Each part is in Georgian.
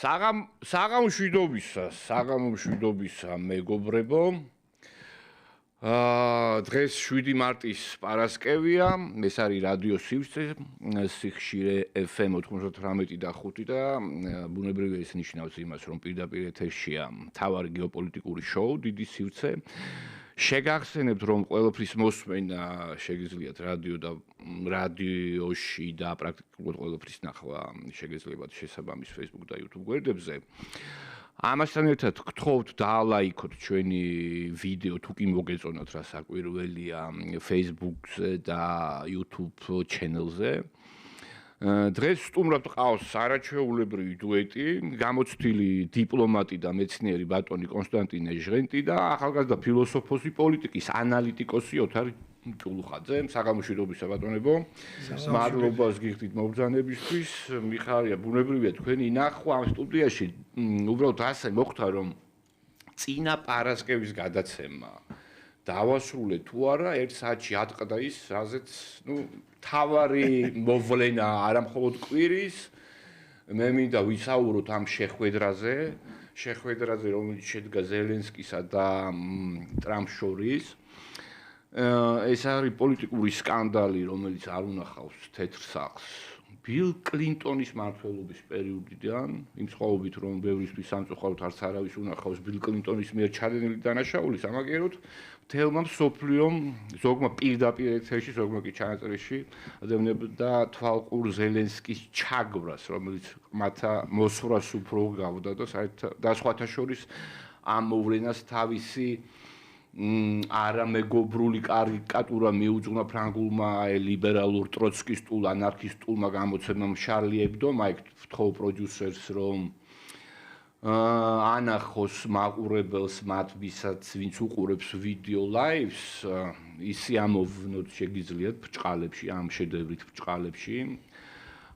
საღამომშვიდობისა მეგობრებო. დღეს 7 მარტის პარასკევია, ეს არის რადიო სივრცე, სიხშირე FM 98.5 და ბუნებრივია ეს ნიშნავს იმას, რომ პირდაპირ ეთერშია მთავარი გეოპოლიტიკური შოუ დიდი სივრცე. შეგახსენებთ, რომ ყველაფრის მოსმენა შეგიძლიათ რადიოში და პრაქტიკულად ყველაფრის ნახვა შეგიძლიათ შესაბამის Facebook და YouTube გვერდებზე. ამასთან ერთად გთხოვთ დაალაიქოთ ჩვენი ვიდეო თუ კი მოგეწონათ რა საკვირველია Facebook-ზე და YouTube channel-ზე. დღეს სტუმრად ყავს არაჩვეულებრივი დუეტი, გამოცდილი დიპლომატი და მეცნიერი ბატონი კონსტანტინე ჟღენტი და ახალგაზრდა ფილოსოფოსი, პოლიტიკის ანალიტიკოსი ოთარ ჭულუხაძე. საღამომშვიდობისა ბატონებო. მადლობას გიხდით მობრძანებისთვის. მიხარია ბუნებრივია თქვენი ნახვა ამ სტუდიაში. უბრალოდ ასე მოხდა, რომ წინა პარასკევის გადაცემა დავასრულე თუ არა, 1 საათში ატყდა ის, რაზეც, თავარი მოვლენა არა მხოლოდ კვირის, მე მინდა ვისაუბროთ ამ შეხვედრაზე, რომელიც შედგა ზელენსკისა და ტრამპს შორის. ეს არის პოლიტიკური სკანდალი, რომელიც არ უნახავს თეთრ სახლს. ბილ კლინტონის მმართველობის პერიოდიდან, იმ სხვაობით, რომ ბევრისთვის სამწუხაროდ არც არავის უნახავს ბილ კლინტონის მიერ ჩადენილი დანაშაული, სამაგეროდ მთელმა მსოფლიომ, ზოგმა პირდაპირ ეთერში, ზოგმა კი ჩანაწერში, ადევნებდა თვალყურ ზელენსკის ჩაგვრას, რომელიც მათა მოსვრას უფრო გავდა და სხვათა შორის ამ მოვლენას თავისი არამეგობრული კარიკატურა მიუძღვნა ფრანგულმა ლიბერალურ ტროცკისტულ ანარქისტულმა გამოცემამ Charlie Hebdo, მაიკ ვთხოვ პროდიუსერს, რომ ანახოს მაყურებელს მათ ვინც უყურებს ვიდეო ლაივს, ისი ამოვნოთ შეგიძლიათ ბრჭყალებში, ამ შედევრით ბრჭყალებში,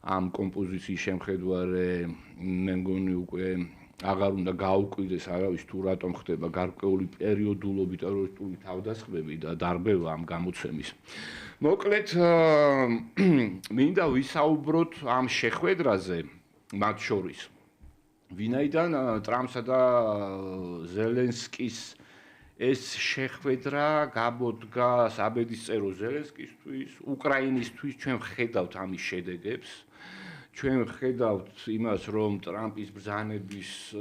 ამ კომპოზიციის შემხედვარე მე მგონი უკვე აღარ უნდა გაუკვირდეს არავის თუ რატომ ხდება გარკვეული პერიოდულობით ტერორისტული თავდასხმები და დარბევა ამ გამოცემის. მოკლედ მინდა ვისაუბროთ ამ შეხვედრაზე მათ შორის. ვინაიდან ტრამპსა და ზელენსკის ეს შეხვედრა გამოდგა საბედისწერო ზელენსკისთვის, უკრაინისთვის, ჩვენ ვხედავთ ამის შედეგებს. ჩვენ ვხედავთ იმას, რომ ტრამპის ბრძანების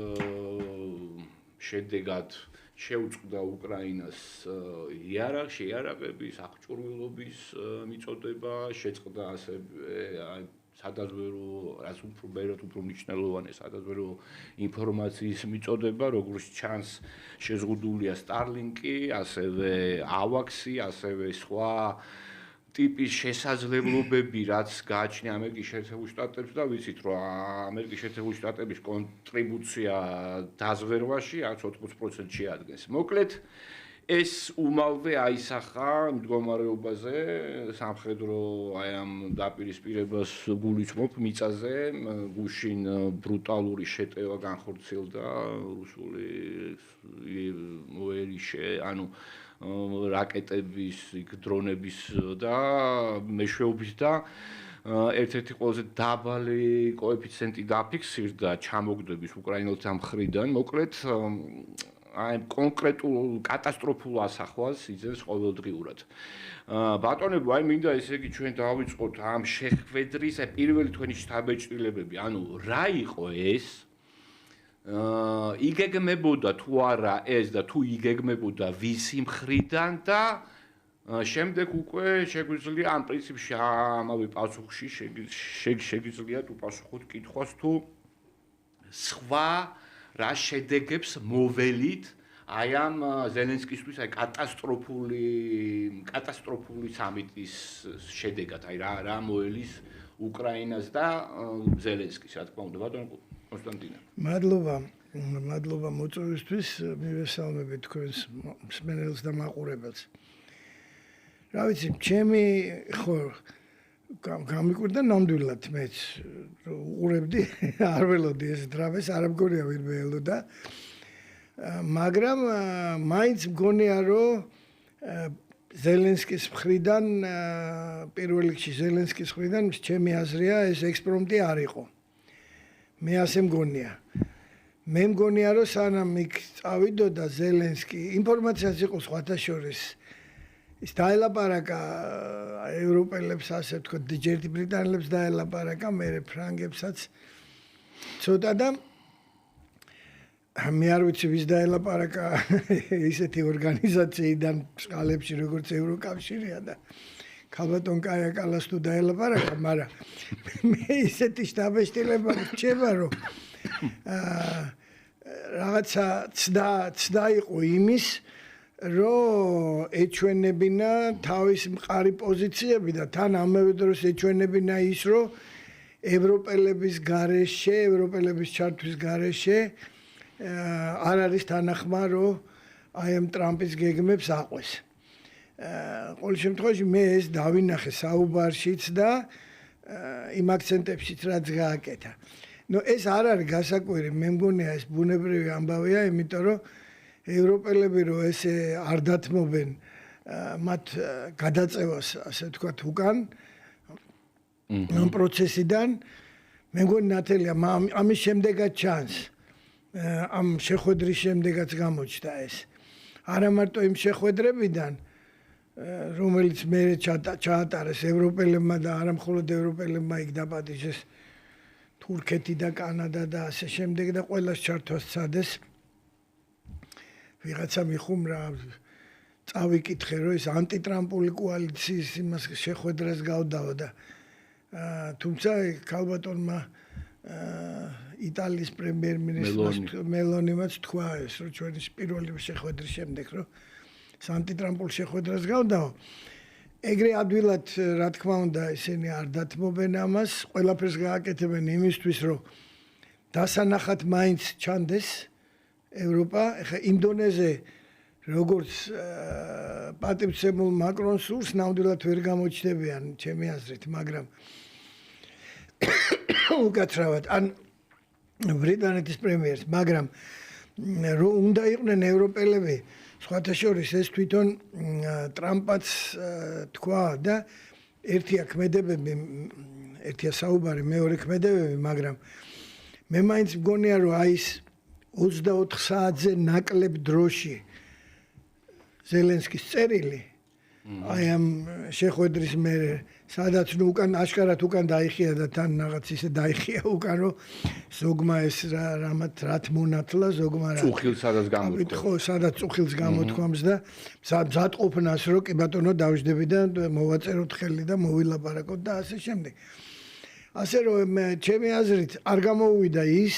შედეგად შეუწყდა უკრაინას იარაღების, აღჭურვილობის მიწოდება, შეწყდა ასევე სადაზვერო, რაც უფრო ბევრად უფრო მნიშვნელოვანია, სადაზვერო ინფორმაციის მიწოდება, როგორც ჩანს, შეზღუდულია Starlink-ი, ასევე AWACS-ი, ასევე სხვა ტიპის შესაძლებლობები, რაც გააჩნია ამერიკის შეერთებულ შტატებს და ვიცით, რომ ამერიკის შეერთებული შტატების კონტრიბუცია დაზვერვაში არც 80% შეადგენს. მოკლედ, ეს უმალვე აისახა მდგომარეობაზე, სამხედრო აი ამ დაპირისპირებას გულისხმობ მიწაზე, გუშინ ბრუტალური შეტევა განხორციელდა რუსული მოერიშე, ანუ რაკეტების, დრონების და მეშვეობის და ერთ-ერთი ყველაზე დაბალი კოეფიციენტი დაფიქსირდა ჩამოგდების უკრაინელთა მხრიდან. მოკლედ აი კონკრეტულ კატასტროფულ ასახვას იძენს ყოველდღიურად. ბატონებო, აი მინდა ესე იგი ჩვენ დავიწყოთ ამ შეხვედრის პირველი თქვენი შთაბეჭდილებები. ანუ რა იყო ეს? იგეგმებოდა თუ არა ეს და თუ იგეგმებოდა ვისი მხრიდან და შემდეგ უკვე შეგვიძლია ამ პრინციპში ამავე პასუხში შეგიძლიათ უპასუხოთ კითხვას თუ სხვა რა შედეგებს მოველით აი ამ ზელენსკისთვის აი კატასტროფული სამიტის შედეგად, აი რა მოელის უკრაინას და ზელენსკის, რა თქმა უნდა, ბატონო კონსტანტინე. მადლობა მოწვევისთვის, მივესალმებით თქვენს მსმენელს და მაყურებელს. რა ვიცი, ჩემი ხო გამიკვირდა ნამდვილად მეც უყურებდი, არ ველოდი ეს დრამას, არ მგონია ვინმე ელოდა. მაგრამ მაინც მგონია, რომ ზელენსკის მხრიდან პირველ რიგში ზელენსკის მხრიდან ჩემი აზრია ეს ექსპრომტი არ იყო. მე ასე მგონია. მე მგონია რომ სანამ იქ წავიდოდა ზელენსკი, ინფორმაციაც იყო სხვათა შორის ის დაელაპარაკა ევროპელებს, ასე ვთქვათ, ჯერ ბრიტანელებს დაელაპარაკა, მერე ფრანგებსაც ცოტა და მე არ ვიცი ვის დაელაპარაკა ისეთი ორგანიზაციიდან წყალებში როგორც ევროკავშირია და ქალბატონ კაია კალას თუ დაელაპარაკა, მაგრამ მე ისეთი შთაბეჭდილება რჩება რომ რაღაცა ცდა იყო იმის რომ ეჩვენებინა თავის მყარი პოზიციები და თან ამავე დროს ეჩვენებინა ის რომ ევროპელების გარეშე, ევროპელების ჩართვის გარეშე არ არის თანახმა რომ აი ამ ტრამპის გეგმებს აყვეს. ყოველ შემთხვევაში მე ეს დავინახე საუბარშიც და იმ აქცენტებშიც რაც გააკეთა. ნუ ეს არ არის გასაკვირი, მე მგონია ეს ბუნებრივი ამბავია, იმიტომ რომ ევროპელები რო ესე არ დათმობენ მათ გადაწევას, ასე ვთქვათ, უკან ამ პროცესიდან, მე მგონი ნათელია ამის შემდეგაც ჩანს. ამ შეხვედრის შემდეგაც გამოჩნდა ეს. არა მარტო იმ შეხვედრებიდან, რომელიც მე ჩაატარეს ევროპელებმა და არა მხოლოდ ევროპელებმა იქ დაპატიჟეს თურქეთი და კანადა და ასე შემდეგ და ყველას ჩართვას სცადეს. ვიღაცა მიხუმრა წავიკითხე რომ ეს ანტიტრამპული კოალიციის იმას შეხვედრას გავდაო და თუმცა ქალბატონმა იტალიის პრემიერ-მინისტრმა მელონიმაც თქვა ეს რომ ჩვენი პირველი შეხვედრის შემდეგ რომ ანტიტრამპულ შეხვედრას გავდაო. ეგრე ადვილად რა თქმა უნდა ისინი არ დათმობენ ამას, ყველაფერს გააკეთებენ იმისთვის რომ დასანახად მაინც ჩანდეს ევროპა. ეხლა იმ დონეზე როგორც პატივცემულ მაკრონს სურს, ნამდვილად ვერ გამოჩნდებიან ჩემი აზრით, მაგრამ უკაცრავად ან ბრიტანეთის პრემიერს, მაგრამ რომ უნდა იყვნენ ევროპელები, სხვათა შორის ეს თვითონ ტრამპაც თქვა და ერთია ქმედებები, ერთია საუბარი, მეორე ქმედებები, მაგრამ მე მაინც მგონია რომ აი ეს 24 საათზე ნაკლებ დროში ზელენსკის წერილი აი ამ შეხვედრის მერე სადაც ნუ უკან აშკარად უკან დაიხია და თან რაღაც ისე დაიხია უკან რომ ზოგმა ეს რამათ მონათლა ზოგმა რა წუხილს სადაც გამოთქვა ხო სადაც წუხილს გამოთქვამს და მზადყოფნას რომ კი ბატონო დავждები და მოვაწეროთ ხელი და მოვილაპარაკოთ და ასე შემდეგ. ასე რომ ჩემი აზრით არ გამოუვიდა ის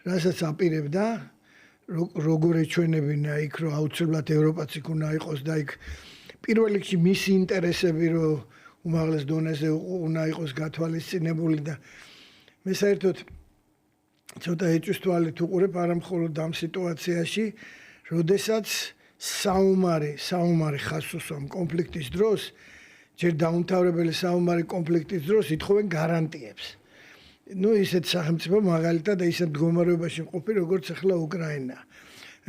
რასაც აპირებდა როგორ ეჩვენებინა იქ რომ აუცილებლად ევროპაც იქ უნდა იყოს და იქ პირველ რიგში მისი ინტერესები რომ უმაღლეს დონეზე უნდა იყოს გათვალისწინებული და მე საერთოდ ცოტა ეჭვის თვალით უყურებ არა მხოლოდ ამ სიტუაციაში, როდესაც საომარი ხასუსამ კონფლიქტის დროს, ჯერ დაუმთავრებელი საომარი კონფლიქტის დროს ითხოვენ გარანტიებს. ნუ ისეთ სახელმწიფო მაგალითად ისეთ მდგომარეობაში მყოფი როგორც ახლა უკრაინა.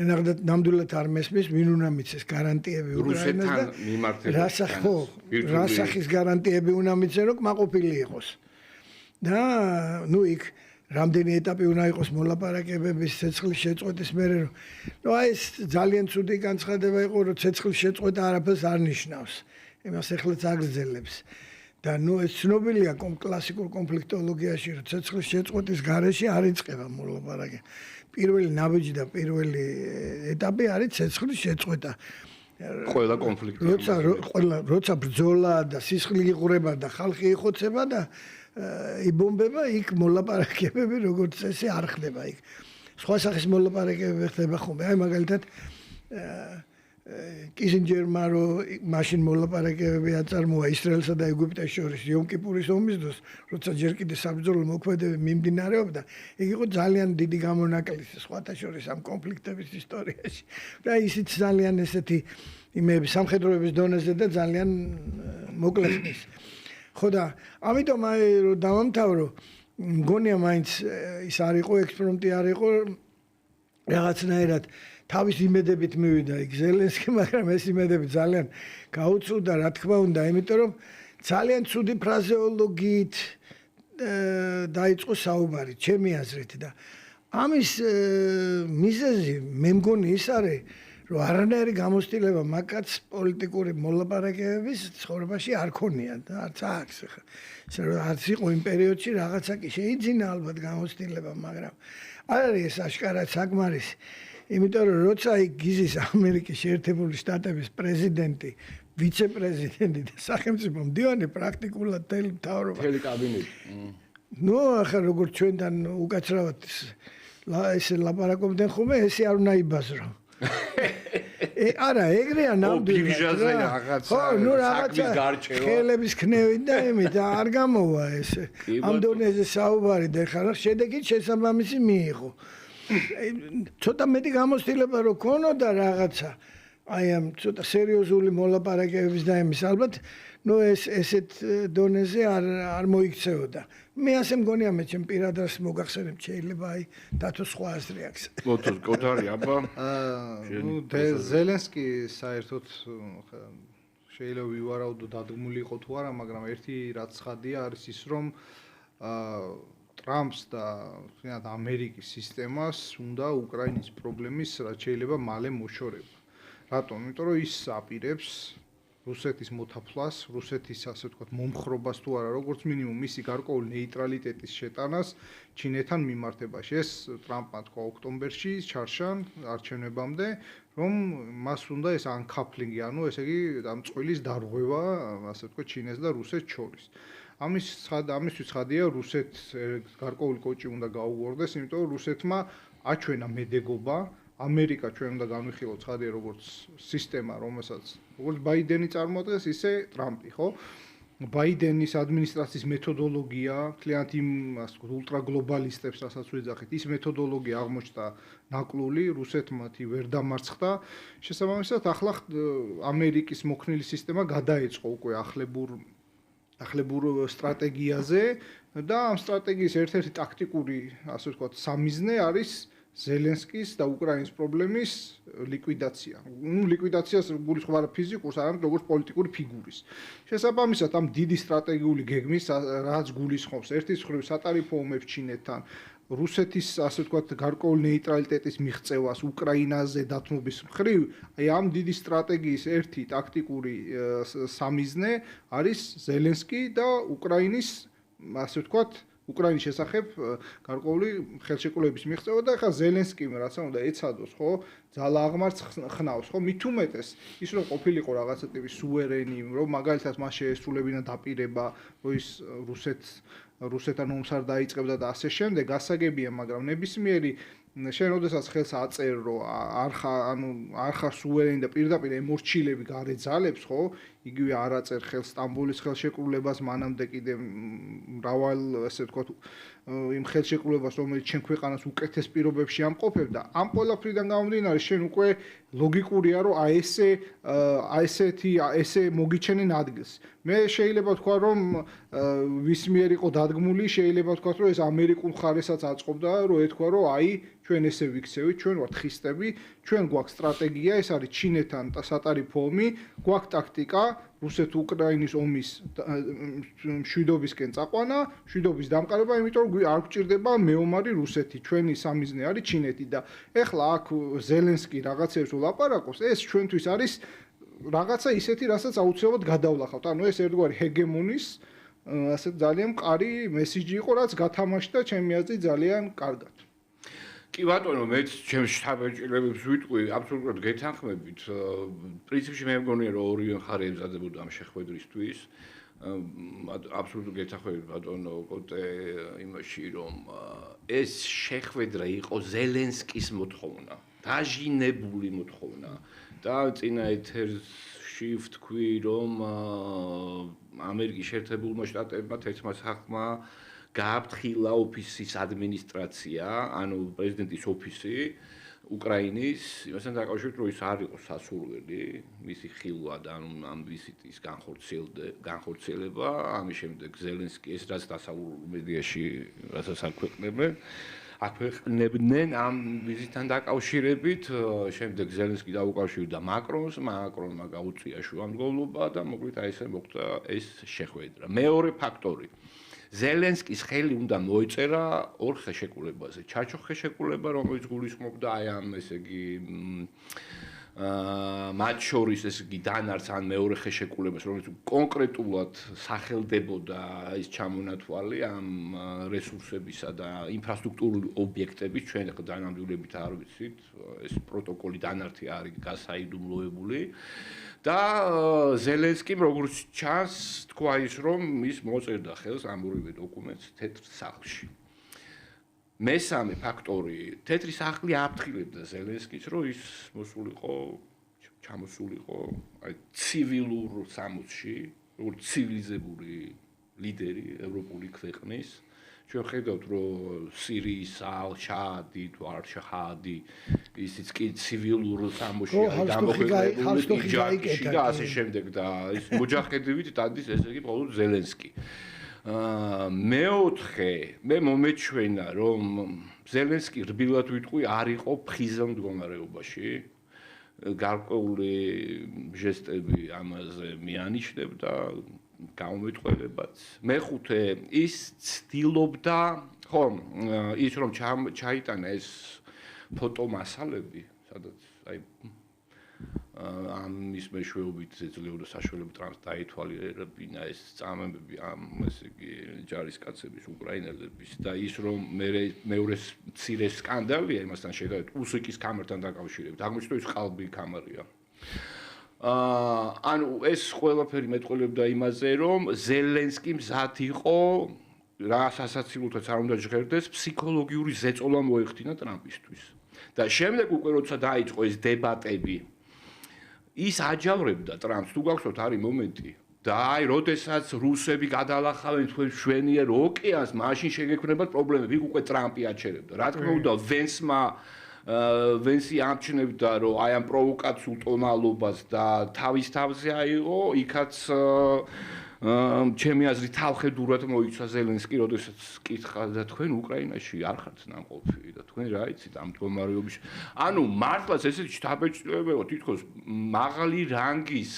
ნამდვილად არ მესმის ვინ უნდა მიცეს გარანტიები უკრაინას და რასახის გარანტიები უნდა მიცეს რომ კმაყოფილი იყოს. და ნუ იქ რამდენი ეტაპი უნდა იყოს მოლაპარაკებების ცეცხლის შეწყვეტის მერე რომ ნუ აი ეს ძალიან ცუდი განცხადება იყო რომ ცეცხლის შეწყვეტა არაფერს არ ნიშნავს. იმას ეხლაც აგრძელებს. და ნუ ეს ცნობილია კლასიკურ კონფლიქტოლოგიაში რომ ცეცხლის შეწყვეტის გარეშე არ იწყება მოლაპარაკება. პირველი ნაბიჯი და პირველი ეტაპი არის ცეცხლის შეწყვეტა. ყველა კონფლიქტი. როცა ბრძოლა და სისხლი იღვრება და ხალხი იხოცება და იბომბება, იქ მოლაპარაკებები როგორც წესი არ ხდება იქ. სხვა სახის მოლაპარაკებები ხდება ხოლმე. აი მაგალითად კისინჯერმა რომ მაშინ მოლაპარაკებები აწარმოა ისრაელსა და ეგვიპტეს შორის იომ-კიპურის ომის დროს, როცა ჯერ კიდევ საბრძოლო მოქმედებები მიმდინარეობდა, ეგ იყო ძალიან დიდი გამონაკლისი სხვათა შორის ამ კონფლიქტების ისტორიაში. და ისიც ძალიან ესეთი იმები სამხედროების დონეზე და ძალიან მოკლეხნის. ხო და ამიტომ აი რომ დავამთავრო, მგონია მაინც ის არ იყო ექსპრომტი არ იყო რაღაცნაირად თავის იმედებით მივიდა იქ ზელენსკი, მაგრამ ეს იმედები ძალიან გაუწევდა, რა თქმა უნდა, იმიტომ რომ ძალიან ცუდი ფრაზეოლოგიით დაიწყო საუბარი, ჩემი აზრით და ამის მიზეზი მე მგონი ის არის, რომ არანაირი გამოცდილება მაგაც პოლიტიკური მოლაპარაკებების ცხოვრებაში არ ქონია და არც აქვს ხა. ესე რომ არც იყო იმ პერიოდში რაღაცა კი შეიძინა ალბათ გამოცდილება, მაგრამ არ არის ეს აშკარად საკმარისი. იმიტომ რომ როცა იქ გიზის ამერიკის შეერთებული შტატების პრეზიდენტი, ვიცე-პრეზიდენტი და სახელმწიფო მდივანი პრაქტიკულად მთელი მთავრობა. მთელი კაბინეტი. ნუ ახლა როგორც ჩვენთან უკაცრავად ესე ლაპარაკობდნენ ხოლმე, ესე არ უნდა იბაზრო. არა, ეგრეა ნამდვილად. ბირჟაზე რაღაცა. ხო, ნუ რაღაცა ხელების ქნევით და იმით არ გამოვა ესე. ამ დონეზე საუბარი და ხარ შედეგით შესაბამისი მიიღო. ცოტა მეტი გამოცდილება რო ქონოდა რაღაცა აი ამ ცოტა სერიოზული მოლაპარაკებების და იმის ალბათ ნუ ესეთ დონეზე არ მოიქცეოდა. მე ასე მგონია მე ჩემ პირადად მოგახსენებ შეიძლება აი დათო სხვა აზრი აქვს. მოთოს კოდარი აბა. ნუ ზელენსკი საერთოდ შეიძლება ვივარაუდო დადგმული იყო თუ არა, მაგრამ ერთი რაც ცხადია არის ის რომ ტრამპს და თუნდაც ამერიკის სისტემას უნდა უკრაინის პრობლემის რაც შეიძლება მალე მოშორება. რატომ? იმიტომ რომ ის აპირებს რუსეთის მოთაფლას, რუსეთის ასე ვთქვათ მომხრობას თუ არა, როგორც მინიმუმ მისი გარკვეული ნეიტრალიტეტის შეტანას ჩინეთთან მიმართებაში. ეს ტრამპმა თქვა ოქტომბერში, ჩარშან არჩევნებამდე, რომ მას უნდა ეს ანკაპლინგი, ანუ ესე იგი ამ წვილის დარღვევა, ასე ვთქვათ, ჩინეთს და რუსეთს შორის. ამისთვის ცხადია, რუსეთს გარკვეული კოჭი უნდა გაუგორდეს, იმიტომ რომ რუსეთმა აჩვენა მედეგობა, ამერიკა ჩვენ უნდა განვიხილოთ ცხადია როგორც სისტემა, რომელსაც როგორც ბაიდენი წარმოადგენს, ისე ტრამპი, ხო? ბაიდენის ადმინისტრაციის მეთოდოლოგია, მთლიანად იმ ასე ვთქვათ ულტრაგლობალისტებს, რასაც ვიძახით, ის მეთოდოლოგია აღმოჩნდა ნაკლული, რუსეთმა თი ვერ დამარცხდა. შესაბამისად, ახლა ამერიკის მოქნილი სისტემა გადაეწყო უკვე ახლებურ სტრატეგიაზე და ამ სტრატეგიის ერთ-ერთი ტაქტიკური, ასე ვთქვათ, სამიზნე არის ზელენსკის და უკრაინის პრობლემის ლიკვიდაცია. ნუ ლიკვიდაციას გულისხმობ არა ფიზიკურს, არამედ როგორც პოლიტიკური ფიგურის. შესაბამისად, ამ დიდი სტრატეგიული გეგმის რაც გულისხმობს ერთის მხრივ სატარიფო ომებს ჩინეთთან, რუსეთის ასე ვთქვათ გარკვეული ნეიტრალიტეტის მიღწევას უკრაინაზე დათმობის მხრივ, აი ამ დიდი სტრატეგიის ერთი ტაქტიკური სამიზნე არის ზელენსკი და უკრაინის ასე ვთქვათ უკრაინის შესახებ გარკვეული ხელშეკრულების მიღწევა და ახლა ზელენსკიმ რაცა უნდა ეცადოს, ხო? ძალა აღმარცხ ხნავს, ხო? მით უმეტეს ის რომ ყოფილიყო რაღაცა ტიპის სუვერენი, რომ მაგალითად მას შეესრულებინა დაპირება, რომ ის რუსეთთან ომს არ დაიწყებდა და ასე შემდეგ, გასაგებია, მაგრამ ნებისმიერი შენ როდესაც ხელს აწერ, რომ არ ხარ სუვერენი და პირდაპირ ემორჩილები გარე ძალებს, ხო? იგივე არ აწერ ხელს სტამბოლის ხელშეკრულებას, მანამდე კიდე მრავალ ასე ვთქვათ იმ ხელშეკრულებას, რომელიც ჩვენ ქვეყანას უკეთეს პირობებში ამყოფებდა, ამ ყველაფრიდან გამომდინარე, შენ უკვე ლოგიკურია, რომ ესე მოგიჩენენ ადგილს. მე შეიძლება ვთქვა, რომ ვის მიერ იყო დადგმული, შეიძლება ვთქვა, რომ ეს ამერიკულ მხარესაც აწყობდა, რომ ეთქვა, რომ აი ჩვენ ესე ვიქცევით, ჩვენ ვართ ხისტები, ჩვენ გვაქვს სტრატეგია, ეს არის ჩინეთთან სატარიფო ომი, გვაქვს ტაქტიკა, რუსეთ-უკრაინის ომის მშვიდობისკენ წაყვანა, მშვიდობის დამყარება, იმიტომ რომ არ გვჭირდება მეომარი რუსეთი, ჩვენი სამიზნე არის ჩინეთი და ეხლა აქ ზელენსკი რაღაცებს ვლაპარაკობს, ეს ჩვენთვის არის რაღაცა ისეთი, რასაც აუცილებლად გადავლახავთ. ანუ ეს ერთგვარი ჰეგემონის ასე ძალიან მყარი მესიჯი იყო, რაც გათამაშდა ჩემი აზრით ძალიან კარგად. კი ბატონო, მეც ჩემს შთაბეჭდილებებს ვიტყვი, აბსოლუტურად გეთანხმებით. პრინციპში მე მგონია, რომ ორივე მხარე ემზადებოდა ამ შეხვედრისთვის. აბსოლუტურად გეთანხმებით ბატონო კოტე იმაში, რომ ეს შეხვედრა იყო ზელენსკის მოთხოვნა, დაჟინებული მოთხოვნა და წინა ეთერში ვთქვი, რომ ამერიკის შეერთებულმა შტატებმა თერთმა სახმა გააფრთხილა ოფისის ადმინისტრაცია, ანუ პრეზიდენტის ოფისი უკრაინის, იმასთან დაკავშირებით, რომ ის არ იყო სასურველი, მისი ხილვა და ამ ვიზიტის განხორციელება, ამის შემდეგ ზელენსკი ეს რაც დასავლურ მედიაში, რასაც აქვეყნებდნენ ამ ვიზიტთან დაკავშირებით, შემდეგ ზელენსკი დაუკავშირდა მაკრონს, მაკრონმა გაუწია შუამდგომლობა და მოკლედ აი ესე მოხდა ეს შეხვედრა. მეორე ფაქტორი ზელენსკის ხელი უნდა მოეწერა ორ ხელშეკრულებაზე. ჩარჩო ხელშეკრულება, რომელიც გულისხმობდა აი ამ ესე იგი მათ შორის ეს იგი დანარც ან მეორე ხელშეკრულებას, რომელიც კონკრეტულად სახელდებოდა ის ჩამონათვალი ამ რესურსებისა და ინფრასტრუქტურული ობიექტების, ჩვენ ახლა დანამდვილებით არ ვიცით, ეს პროტოკოლი დანართი არის გასაიდუმლოებული და ზელენსკიმ როგორც ჩანს თქვა ის რომ ის მოწერდა ხელს ამ ორივე დოკუმენტს თეთრ სახლში. მესამე ფაქტორი, თეთრი სახლი აფრთხილებდა ზელენსკის, რომ ის ჩამოსულიყო აი ცივილურ სამოსში, როგორც ცივილიზებული ლიდერი ევროპული ქვეყნის. ჩვენ ხედავთ, რომ სირიის ალ-შაადი თუ არ-შაადი ისიც კი ცივილურ სამოსში არის გამოყენებული ჯარში და ასე შემდეგ და ის მოჯაჰედივით დადის ესე იგი მხოლოდ ზელენსკი. მეოთხე, მე მომეჩვენა, რომ ზელენსკი რბილად ვიტყვი არ იყო ფხიზელ მდგომარეობაში. გარკვეული ჟესტები ამაზე მიანიშნებდა გამომეტყველებაც. მეხუთე, ის ცდილობდა, ხო, ის რომ ჩაიტანა ეს ფოტომასალები, სადაც აი ამის მეშვეობით ეძლეოდა საშუალება ტრამპს დაითვალიერებინა ეს წამებები ამ ესე იგი ჯარისკაცების უკრაინელების და ის რომ მეორე მცირე სკანდალია იმასთან შედარებით უსიკის კამერთან დაკავშირებით აღმოჩნდა ის ყალბი კამერია ანუ ეს ყველაფერი მეტყველებდა იმაზე რომ ზელენსკი მზად იყო რა სასაცილოთაც არ უნდა ჟღერდეს ფსიქოლოგიური ზეწოლა მოეხდინა ტრამპისთვის და შემდეგ უკვე როცა დაიწყო ეს დებატები ის აჯავრებდა ტრამპს თუ გახსოვთ არის მომენტი და აი როდესაც რუსები გადალახავენ თქვენ შვენიერ ოკეანს მაშინ შეგექმნებათ პრობლემები იქ უკვე ტრამპი აჩერებდა რა თქმა უნდა ვენსი ამჩნევდა რომ აი ამ პროვოკაციულ ტონალობას და თავის თავზე აიღო იქაც ჩემი აზრით თავხედურად მოიცვა ზელენსკი როდესაც კითხა და თქვენ უკრაინაში არ ხართ ნამყოფი და თქვენ რა იცით ამ მდგომარეობაში ანუ მართლაც ესეთი შთაბეჭდილება თითქოს მაღალი რანგის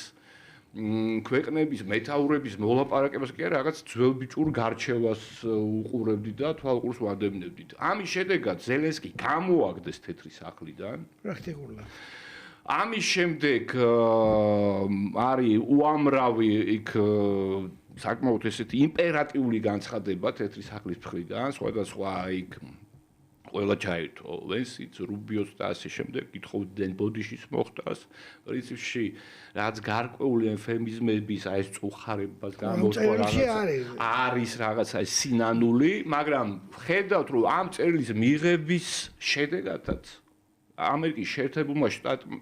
ქვეყნების მეთაურების მოლაპარაკებას კი არა რაღაც ძველ ბიჭურ გარჩევას უყურებდით და თვალყურს ვადევნებდით ამის შედეგად ზელენსკი გამოაგდეს თეთრი სახლიდან პრაქტიკულად ამის შემდეგ არის უამრავი იქ საკმაოდ ესეთი იმპერატიული განცხადება თეთრი სახლის მხრიდან, სხვადასხვა იქ ყველა ჩაერთო ვენსიც, რუბიოს და ასე შემდეგ, კითხავდნენ ბოდიშის მოხდას, პრინციპში რაც გარკვეული ემფემიზმების აი ეს წუხარებას გამოწვა არის რაღაცა სინანული, მაგრამ ხედავთ რომ ამ წერილის მიღების შედეგადაც ამერიკის შეერთებულმა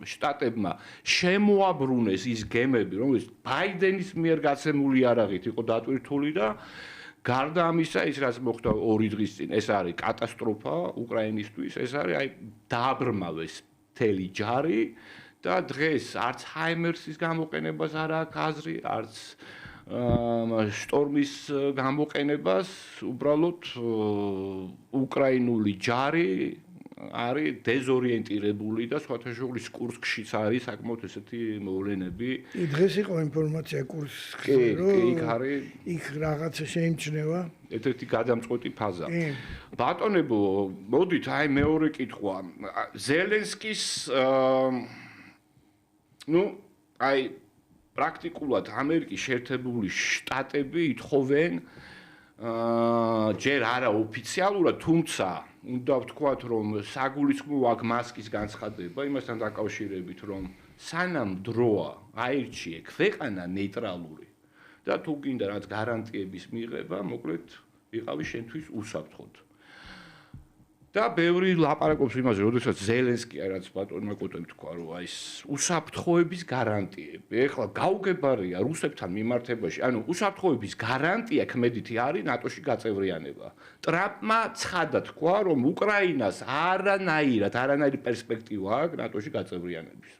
შტატებმა შემოაბრუნეს ის გემები, რომელიც ბაიდენის მიერ გაცემული არაღით იყო დატვირთული და გარდა ამისა, ის რაც მოხდა 2 დღის წინ, ეს არის კატასტროფა უკრაინისთვის, ეს არის აი დააბრმავეს მთელი ჯარი და დღეს არც ჰაიმერსის გამოყენებას არ აქვს აზრი, არც შტორმის გამოყენებას, უბრალოდ უკრაინული ჯარი არის დეზორიენტირებული და სხვათა შორის კურსკშიც არის საკმაოდ ესეთი მოვლენები. დღეს იყო ინფორმაცია კურსკში, რომ იქ არის იქ რაღაცა შეიმჩნევა. ერთ-ერთი გადამწყვეტი ფაზა. ბატონებო, მოდით აი მეორე კითხვა. ზელენსკის აი პრაქტიკულად ამერიკის შეერთებული შტატები ითხოვენ ჯერ არა ოფიციალურად, თუმცა უნდა ვთქვათ, რომ საგულისხმო აქვს მასკის განცხადება იმასთან დაკავშირებით, რომ სანამ დროა აირჩიე ქვეყანა ნეიტრალური და თუ გინდა რაც გარანტიების მიღება, მოკლედ იყავი შენთვის უსაფრთხოდ. და ბევრი ლაპარაკობს იმაზე, როდესაც ზელენსკი რაც ბატონმა კოტემ თქვა, რომ აი ეს უსაფრთხოების გარანტიები. ეხლა გაუგებარია რუსებთან მიმართებაში, ანუ უსაფრთხოების გარანტია ქმედითი არის ნატოში გაწევრიანება. ტრამპმა ცხადად თქვა, რომ უკრაინას არანაირი პერსპექტივა აქვს ნატოში გაწევრიანების.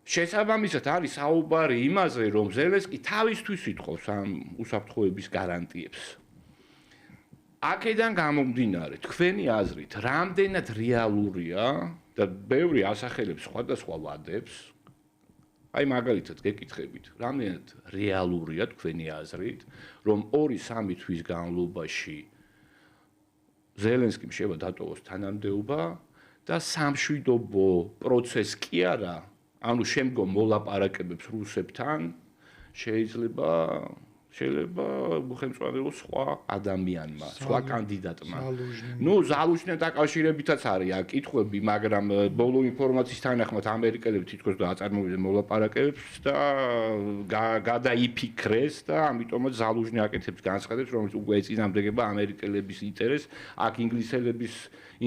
შესაბამისად არის საუბარი იმაზე, რომ ზელენსკი თავისთვის ითხოვს ამ უსაფრთხოების გარანტიებს. აქედან გამომდინარე, თქვენი აზრით, რამდენად რეალურია და ბევრი ასახელებს სხვადასხვა ვადებს, აი მაგალითად გეკითხებით, რამდენად რეალურია თქვენი აზრით, რომ 2-3 თვის განმავლობაში ზელენსკიმ შევა დატოვოს თანამდებობა და სამშვიდობო პროცესი კი არა, ანუ შემდგომ მოლაპარაკებებს რუსებთან შეიძლება ხელმძღვანელოს სხვა ადამიანმა, სხვა კანდიდატმა. ნუ ზალუჟნიან დაკავშირებითაც არის აქ კითხვები, მაგრამ ბოლო ინფორმაციის თანახმად ამერიკელები თითქოს დააწარმოებდნენ მოლაპარაკებებს და გადაიფიქრეს და ამიტომაც ზალუჟნი აკეთებს განცხადებს, რომელიც უკვე ეწინააღმდეგება ამერიკელების ინტერესს, აქ ინგლისელების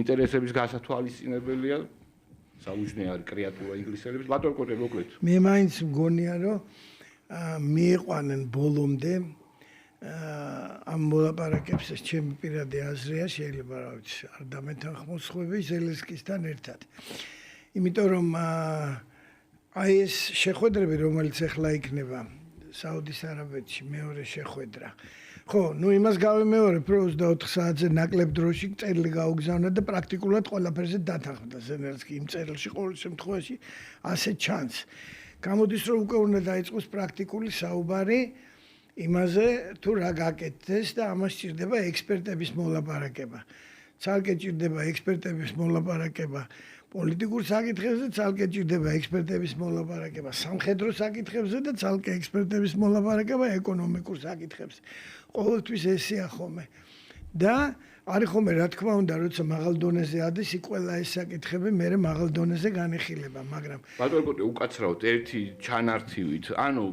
ინტერესების გასათვალისწინებელია. ზალუჟნი არის კრეატურა ინგლისელების. ბატონ კოტე, მოკლედ. მე მაინც მგონია, რომ მიიყვანენ ბოლომდე ამ მოლაპარაკებს ეს ჩემი პირადი აზრია, შეიძლება რა ვიცი, არ დამეთანხმოცხები ზელენსკისთან ერთად. იმიტომ რომ აი ეს შეხვედრები, რომელიც ახლა იქნება საუდის არაბეთში, მეორე შეხვედრა. ხო, ნუ იმას გავიმეორებ, რომ 24 საათზე ნაკლებ დროში წერილი გაუგზავნა და პრაქტიკულად ყველაფერზე დათანხმდა ზელენსკი იმ წერილში ყოველ შემთხვევაში ასე ჩანს. გამოდის რომ უკვე უნდა დაიწყოს პრაქტიკული საუბარი იმაზე თუ რა გაკეთდეს და ამას სჭირდება ექსპერტების მოლაპარაკება. ცალკე ჭირდება ექსპერტების მოლაპარაკება პოლიტიკურ საკითხებზე, ცალკე ჭირდება ექსპერტების მოლაპარაკება სამხედრო საკითხებზე და ცალკე ექსპერტების მოლაპარაკება ეკონომიკურ საკითხებზე. ყოველთვის ესეა ხოლმე. და არის ხოლმე რა თქმა უნდა, როცა მაღალ დონეზე ადის, ყველა ეს საკითხები მერე მაღალ დონეზე განიხილება, მაგრამ ბატონო კოტე, უკაცრავთ ერთი ჩანართივით, ანუ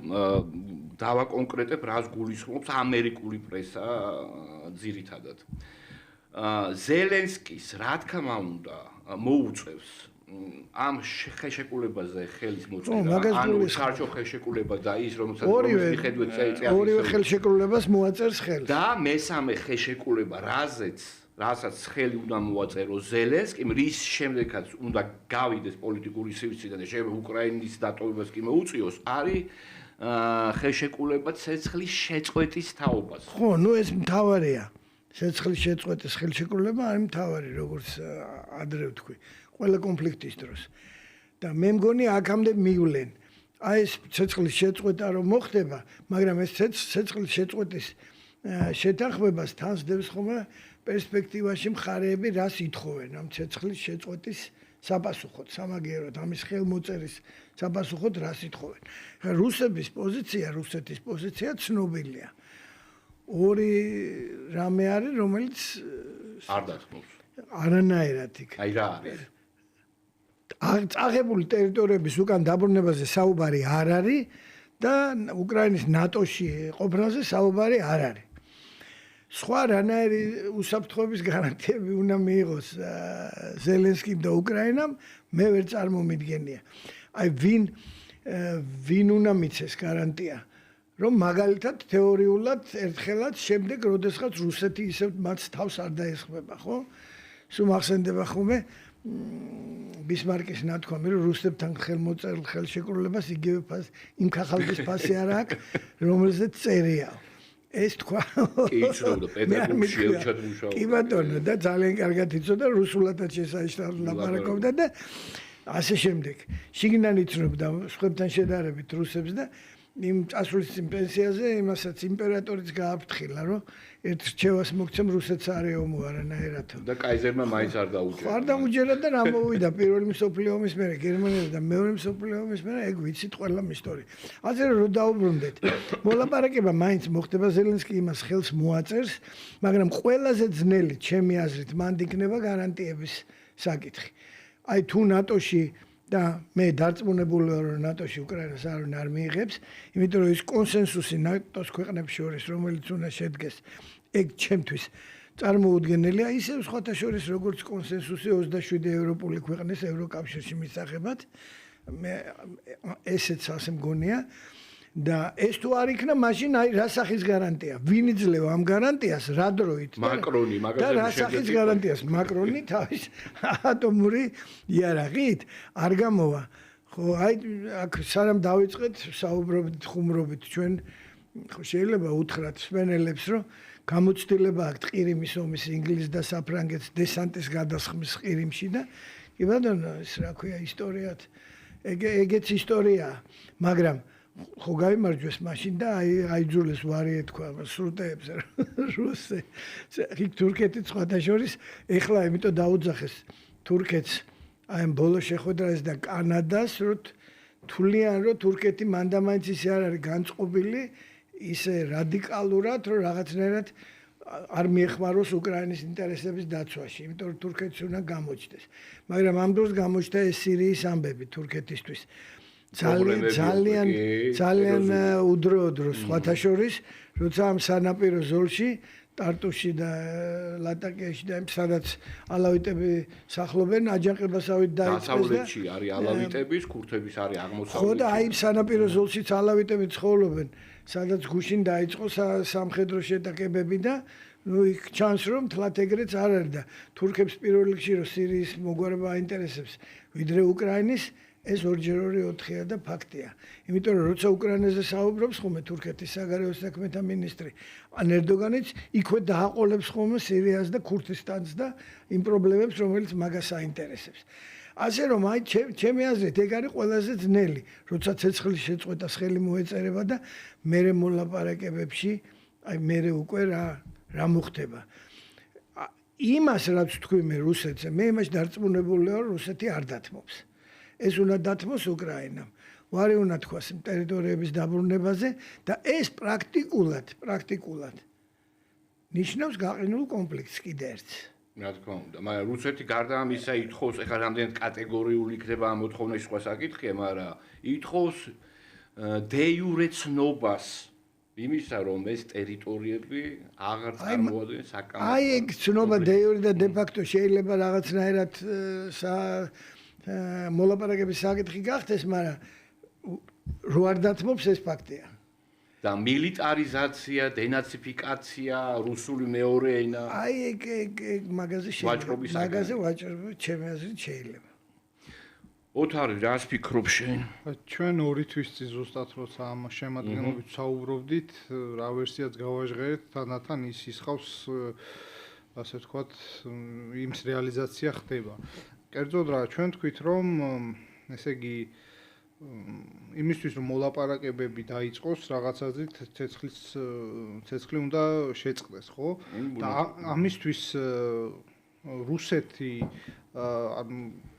დავაკონკრეტებ, რას გულისხმობს ამერიკული პრესა ძირითადად. ზელენსკის რა თქმა უნდა მოუწევს ამ ხელშეკრულებაზე ხელის მოწმება, ანუ საერთო ხელშეკრულება და ის რომელსაც მიხედვით წელიწადში ორივე ხელშეკრულებას მოაწერს ხელს. და მესამე ხელშეკრულება, რასაც ხელი უნდა მოაწეროს ზელენსკიმ, რის შემდეგაც უნდა გავიდეს პოლიტიკური სივრციდან და შეიძლება უკრაინის დატოვებას კი მოუწიოს, არის ხელშეკრულება ცეცხლის შეწყვეტის თაობას. ხო, ნუ ეს მთავარია. ცეცხლის შეწყვეტის ხელშეკრულება არის მთავარი, როგორც ადრე ვთქვი, ყველა კონფლიქტის დროს. და მე მგონი აქამდე მივლენ. აი ეს ცეცხლის შეწყვეტა რომ მოხდება, მაგრამ ეს ცეცხლის შეწყვეტის შეთანხმებას თანსდებს ხოლმე პერსპექტივაში მხარეები რას ითხოვენ ამ ცეცხლის შეწყვეტის საპასუხოდ, სამაგიეროდ, ამის ხელმოწერის საპასუხოდ რას ითხოვენ. რუსების პოზიცია, რუსეთის პოზიცია ცნობილია. ორი რამე არის, რომელიც არ დათმობს. არანაირად იქ. აი რა არის? აღებული ტერიტორიების უკან დაბრუნებაზე საუბარი არ არის და უკრაინის ნატოში ყოფნაზე საუბარი არ არის. სხვა რანაირი უსაფრთხოების გარანტიები უნდა მიიღოს ზელენსკიმ და უკრაინამ, მე ვერ წარმომიდგენია. აი ვინ უნდა მიცეს გარანტია, რომ მაგალითად თეორიულად ერთხელაც შემდეგ როდესაც რუსეთი ისევ მათ თავს არ დაესხმება, ხო? სულ მახსენდება ხოლმე ბისმარკის ნათქვამი, რომ რუსებთან ხელმოწერილ ხელშეკრულებას იგივე ფასი, იმ ხალხის ფასი არ აქვს, რომელზეც წერია. ეს თქვა. კი, იცოდა პეტერბურგში ელჩად მუშაობდა. კი ბატონო, და ძალიან კარგად იცოდა, რუსულადაც შესანიშნავად ლაპარაკობდა და ასე შემდეგ. შიგნიდან იცნობდა სხვებთან შედარებით რუსებს და იმ წასვლის წინ პენსიაზე იმასაც იმპერატორიც გააფრთხილა, რომ ერთ რჩევას მოგცემ რუსეთს არ ეომო არანაირად. და კაიზერმა მაინც არ დაუჯერა. არ დაუჯერა და რა მოვიდა პირველი მსოფლიო ომის მერე გერმანიასთან და მეორე მსოფლიო ომის მერე ეგ ვიცით ყველა ისტორია. ასე რომ დაუბრუნდეთ. მოლაპარაკება მაინც მოხდება, ზელენსკი იმას ხელს მოაწერს, მაგრამ ყველაზე ძნელი ჩემი აზრით მანდ იქნება გარანტიების საკითხი. აი თუ ნატოში და მე დარწმუნებული ვარ, რომ ნატოში უკრაინას არ მიიღებს, იმიტომ რომ ის კონსენსუსი ნატოს ქვეყნებს შორის, რომელიც უნდა შედგეს, ეგ ჩემთვის წარმოუდგენელია, ისევ სხვათა შორის როგორც კონსენსუსი 27 ევროპული ქვეყნის ევროკავშირში მისაღებად, მე ესეც ასე მგონია და ეს თუ არ იქნა, მაშინ აი რა სახის გარანტია? ვინ იძლევა ამ გარანტიას, რა დროით? მაკრონი, და რა სახის გარანტიას? მაკრონი თავის ატომური იარაღით არ გამოვა. ხო, აი აქ სანამ დავიწყეთ საუბრობით, ხუმრობით ჩვენ ხო შეიძლება უთხრათ სპენელებს, რომ გამოცდილება აქვს ყირიმის ომის ინგლისს და საფრანგეთს დესანტის გადასხმის ყირიმში და კი ბატონო, ეს რა ქვია ისტორიად ეგეც ისტორიაა, მაგრამ ხო გამარჯვეს მაშინ და აიძულეს ვარიე თქვა სრუტეებს რუსე იქ თურქეთი სხვათა შორის ეხლა იმიტომ დაუძახეს თურქეთს აი ამ ბოლო შეხვედრას და კანადას რომ თვლიან რომ თურქეთი მანდამაინც ისე არ არის განწყობილი ისე რადიკალურად რომ რაღაცნაირად არ მიეხმაროს უკრაინის ინტერესების დაცვაში, იმიტომ რომ თურქეთს უნდა გამოჩნდეს. მაგრამ ამ დროს გამოჩნდა ეს სირიის ამბები თურქეთისთვის. ძალიან უდროოდ რო სხვათა შორის, როცა ამ სანაპირო ზოლში, ტარტუში და ლატაკიაში და სადაც ალავიტები სახლობენ, აჯანყებასავით დაიწყეს და დასავლეთში არის ალავიტების, ქურთების არის აღმოსავლეთში. ხო და აი სანაპირო ზოლშიც ალავიტები ცხოვრობენ, სადაც გუშინ დაიწყო სამხედრო შეტაკებები და ну იქ ჩანს რომ თლათ ეგრეც არ არის და თურქებს პირველ რიგში რომ სირიის მოგვარება აინტერესებს ვიდრე უკრაინის ეს 2-4-4-ია და ფაქტია. იმიტომ რომ როცა უკრაინაზე საუბრობს ხოლმე თურქეთის საგარეო საქმეთა მინისტრი ან ერდოგანიც იქვე დააყოლებს ხოლმე სირიას და ქურთისტანს და იმ პრობლემებს რომელიც მაგას აინტერესებს. ასე რომ აი ჩემი აზრით ეგ არის ყველაზე ძნელი, როცა ცეცხლის შეწყვეტას ხელი მოეწერება და მერე მოლაპარაკებებში აი მერე უკვე რა მოხდება. იმას რაც თქვი მე რუსეთზე, მე იმაში დარწმუნებული ვარ, რუსეთი არ დათმობს. ეს უნდა დათმოს უკრაინამ. ვარი უნდა თქვას ტერიტორიების დაბრუნებაზე და ეს პრაქტიკულად ნიშნავს გაყინულ კონფლიქტს კიდე ერთს. რა თქმა უნდა, მაგრამ რუსეთი გარდა ამისა ითხოვს, ეხლა რამდენად კატეგორიული იქნება ამ მოთხოვნის სხვა საკითხია, მაგრამ ითხოვს დე იურე ცნობას იმისა, რომ ეს ტერიტორიები აღარ წარმოადგენს საკამათო. აი ეგ ცნობა დე იურე და დე ფაქტო შეიძლება რაღაცნაირად მოლაპარაკების საკითხი გახდეს, მაგრამ რო არ დათმობს ეს ფაქტია. და მილიტარიზაცია, დენაციფიკაცია, რუსული მეორე ენა. აი ეგ მაგაზე ვაჭრობის მაგაზე ვაჭრობა ჩემი აზრით შეიძლება. ოთარი, რას ფიქრობ შენ? ჩვენ ორი თვის წინ ზუსტად როცა ამ შემადგენლობით საუბრობდით, რა ვერსიაც გავაჟღერეთ, თანათან ის ისხავს ასე ვთქვათ, იმის რეალიზაცია ხდება. კერძოდ რა, ჩვენ თქვით რომ ესე იგი იმისთვის რომ მოლაპარაკებები დაიწყოს რაღაცაზით ცეცხლი უნდა შეწყდეს, ხო? და ამისთვის რუსეთი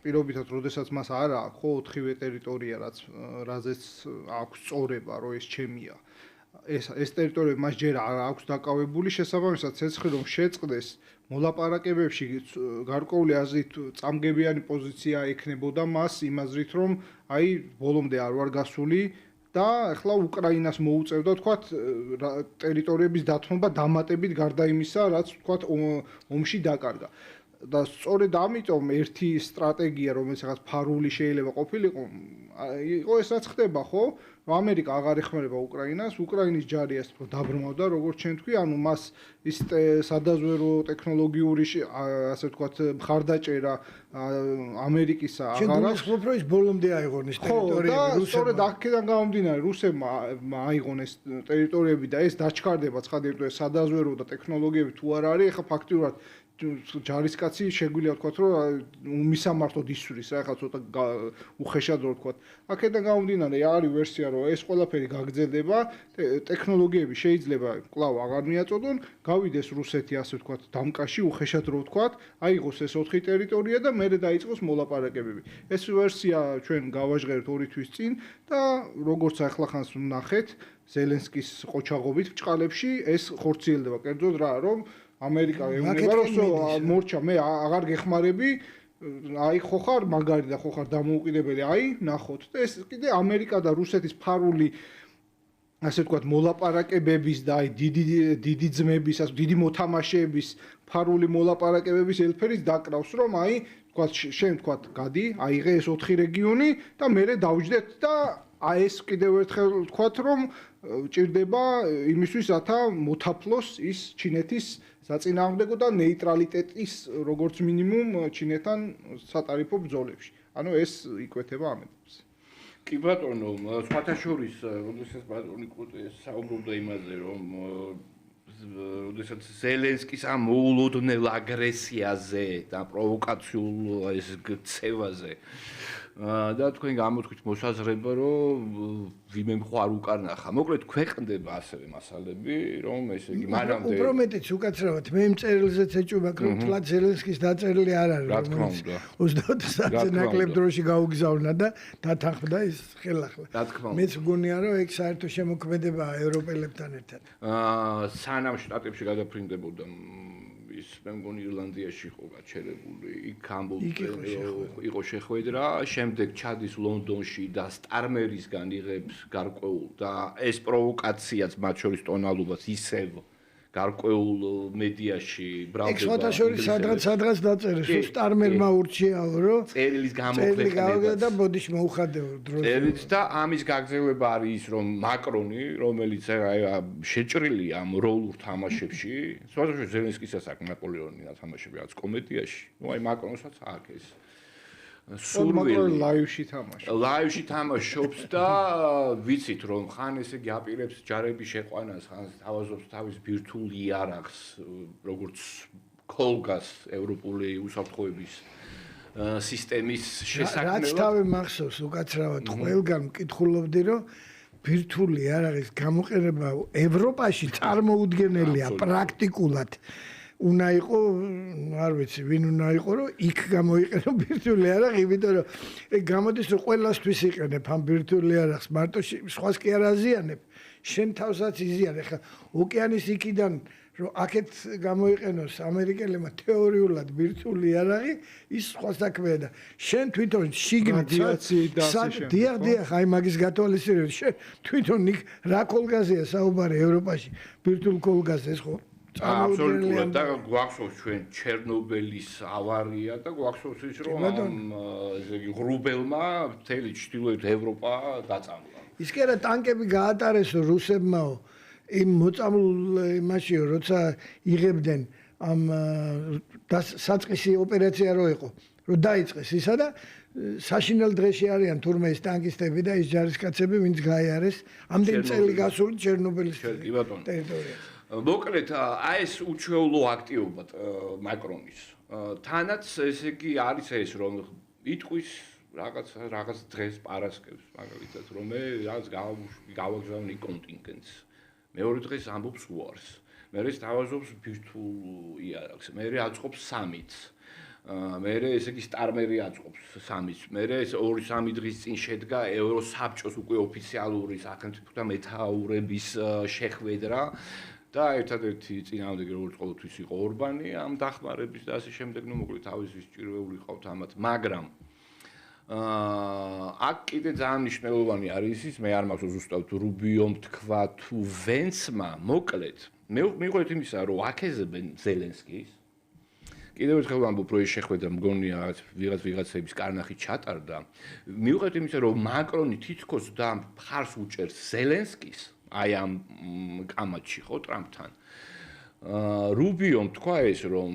პირობითად როდესაც მას არ აქვს ხო 4-ვე ტერიტორია რაზეც აქვს წორება რომ ეს ჩემია. ეს ტერიტორიები მას ჯერ არ აქვს დაკავებული, შესაბამისად ცეცხლი რომ შეწყდეს მოლაპარაკებებში გარკვეული აზრით წამგებიანი პოზიცია ექნებოდა მას იმ აზრით რომ აი ბოლომდე არ ვარ გასული და ახლა უკრაინას მოუწევდა თქვათ ტერიტორიების დათმობა დამატებით გარდა იმისა რაც თქვათ ომში დაკარგა. და სწორედ ამიტომ ერთი სტრატეგია რომელიც რაღაც ფარული შეიძლება ყოფილიყო იყო ეს რაც ხდება ხო რომ ამერიკა აღარ ეხმარება უკრაინას უკრაინის ჯარი ასე თქო დაბრმავდა როგორც ჩვენ თქვი ანუ მას ის სადაზვერო ტექნოლოგიური ასე თქოთ მხარდაჭერა ამერიკისა აღარ აქვს ჩვენ რომ ის ბოლომდე აიღონეს ტერიტორიები რუსებმა და სწორედ აქედან გამომდინარე რუსებმა აიღონეს ტერიტორიები და ეს დაჩქარდება ცხადია ეს სადაზვერო და ტექნოლოგიები თუ არ არის ახლა ფაქტიურად ჯარისკაცი შეგვიძლია ვთქვათ რომ მისამართოდ ისვრის რა ახლა ცოტა უხეშად რო ვთქვათ აქედან გამომდინარე არის ვერსია რომ ეს ყველაფერი გაგრძელდება ტექნოლოგიები შეიძლება კვლავ აღარ მიაწოდონ გავიდეს რუსეთი ასე ვთქვათ დამკაში უხეშად რო ვთქვათ აიღოს ეს 4 ტერიტორია და მერე დაიწყოს მოლაპარაკებები ეს ვერსია ჩვენ გავაჟღერთ 2 თვის წინ და როგორც ახლახანს ვნახეთ ზელენსკის ყოჩაღობით ბჭყალებში ეს ხორციელდება კერძოდ რა რომ ამერიკა ეუბნება რომ მორჩა მე აღარ გეხმარები აი ხო ხარ მაგარი და ხო ხარ დამოუკიდებელი აი ნახოთ და ეს კიდე ამერიკა და რუსეთის ფარული ასე ვთქვათ მოლაპარაკებების და აი დიდი ძმების ასე დიდი მოთამაშეების ფარული მოლაპარაკებების ელფერიც დაკრავს რომ აი ვთქვათ შენ ვთქვათ გადი აიღე ეს 4 რეგიონი და მერე დავჯდეთ და აი ეს კიდევ ერთხელ ვთქვათ რომ ჭირდება იმისთვის რათა მოთაფლოს ის ჩინეთის საწინააღმდეგო და ნეიტრალიტეტის როგორც მინიმუმ ჩინეთთან სატარიფო ბრძოლებში. ანუ ეს იკვეთება ამეთებს. კი ბატონო, სხვათა შორის, როდესაც ბატონი კუტე საუბრობდა იმაზე, რომ როდესაც ზელენსკის ამ მოულოდნელ აგრესიაზე და პროვოკაციულ ეს ქცევაზე და თქვენ გამოთქვით მოსაზრება, რომ ვინმე მხარ უკარნახა. მოკლედ ქვეყნდება ასევე მასალები, რომ ესე იგი მანამდე უფრო მეტიც უკაცრავად მე მწერილზეც ეჭვმაქ, რომ თლად ზელენსკის დაწერილი არ არის, რომელიც 24 საათზე ნაკლებ დროში გაუგზავნა და დათანხმდა ის ხელახლა. მეც მგონია, რომ ეგ საერთო შემოქმედებაა ევროპელებთან ერთად. სანამ შტატებში გადაფრინდებოდა ის მე მგონი ირლანდიაში იყო გაჩერებული, იქ ამბობდნენ იყო შეხვედრა, შემდეგ ჩადის ლონდონში და სტარმერისგან იღებს გარკვეულ და ეს პროვოკაციაც მათ შორის ტონალობას ისევ გარკვეულ მედიაში ბრალდება. ეგ შორის სადღაც დაწერეს, რომ სტარმერმა ურჩიაო, რომ წერილის გამოქვეყნება და ბოდიშ მოუხადეო დროს. წერილიც და ამის გაგრძელება არის ის, რომ მაკრონი, რომელიც შეჭრილია ამ როლურ თამაშებში, სხვადასხვა ზელენსკისაც აქვს ნაპოლეონი თამაშები რაც კომედიაში, ნუ აი მაკრონსაც აქვს ეს სურვილი ლაივში თამაშობს და ვიცით რომ ხან ესე იგი აპირებს ჯარების შეყვანას, ხან თავაზობს თავის ბირთვულ იარაღს, როგორც ქოლგას ევროპული უსაფრთხოების სისტემის შესაქმნელად. რაც თავი მახსოვს უკაცრავად ყველგან მკითხულობდი, რომ ბირთვული იარაღის გამოყენება ევროპაში წარმოუდგენელია პრაქტიკულად. უნდა იყო, არ ვიცი, ვინ უნდა იყო, რომ იქ გამოიყენო ბირთვული იარაღი, იმიტომ რომ ეგ გამოდის, რომ ყველასთვის იყენებ ამ ბირთვული იარაღს, მარტო სხვას კი არ აზიანებ, შენ თავსაც იზიანებ. ხა ოკეანის იქიდან რომ აქეთ გამოიყენოს ამერიკელებმა თეორიულად ბირთვული იარაღი, ის სხვა საქმეა და შენ თვითონ შიგნით დიახ, აი მაგის გათვალისწინებით, შენ თვითონ იქ რა კოლგაზია საუბარი ევროპაში, ბირთვულ კოლგაზზე ხო? აბსოლუტურად და გვახსოვს ჩვენ ჩერნობილის ავარია და გვახსოვს ის რომ ესე იგი ღრუბელმა მთელი ჩრდილოეთ ევროპა დაწამლა. ის კი არა ტანკები გაატარეს რუსებმაო იმ მოწამლულ იმაშიო როცა იღებდნენ ამ საწყისი ოპერაცია რო იყო რომ დაიწყეს ისა და საშინელ დღეში არიან თურმე ის ტანკისტები და ის ჯარისკაცები ვინც გაიარეს ამდენ წელი გასული ჩერნობილის ტერიტორიაზე. მოკლედ აი ეს უჩვეულო აქტივობა მაკრონის თანაც ესე იგი არის ეს რომ იტყვის რაღაც დღეს პარასკევს მაგალითად რომ მე რაღაც გავაგზავნი კონტინგენტს მეორე დღეს ამბობს უარს მე ეს თავაზობს ბირთვულ იარაღს მე აწყობს სამიც მე ესე იგი სტარმერი აწყობს სამიც მე ეს 2-3 დღის წინ შედგა ევროსაბჭოს უკვე ოფიციალური სახელმწიფოთა მეთაურების შეხვედრა და ერთადერთი წინააღმდეგი როგორც ყოველთვის იყო ორბანი ამ დახმარების და ასე შემდეგ ნუ მოკლედ თავის სჭირვეული ყავთ ამათ მაგრამ აქ კიდე ძალიან მნიშვნელოვანი არის ის მე არ მახსოვს ზუსტად რუბიომ თქვა თუ ვენცმა მოკლედ მე მიყვეთ იმისა რომ აკეზებენ ზელენსკის კიდევ ერთხელ ვამბობ რომ ეს შეხვედრა მგონია ვიღაცების კარნახით ჩატარდა მიყვეთ იმისა რომ მაკრონი თითქოს და მხარს უჭერს ზელენსკის აი ამ კამათში ხო ტრამპთან რუბიომ თქვა ეს რომ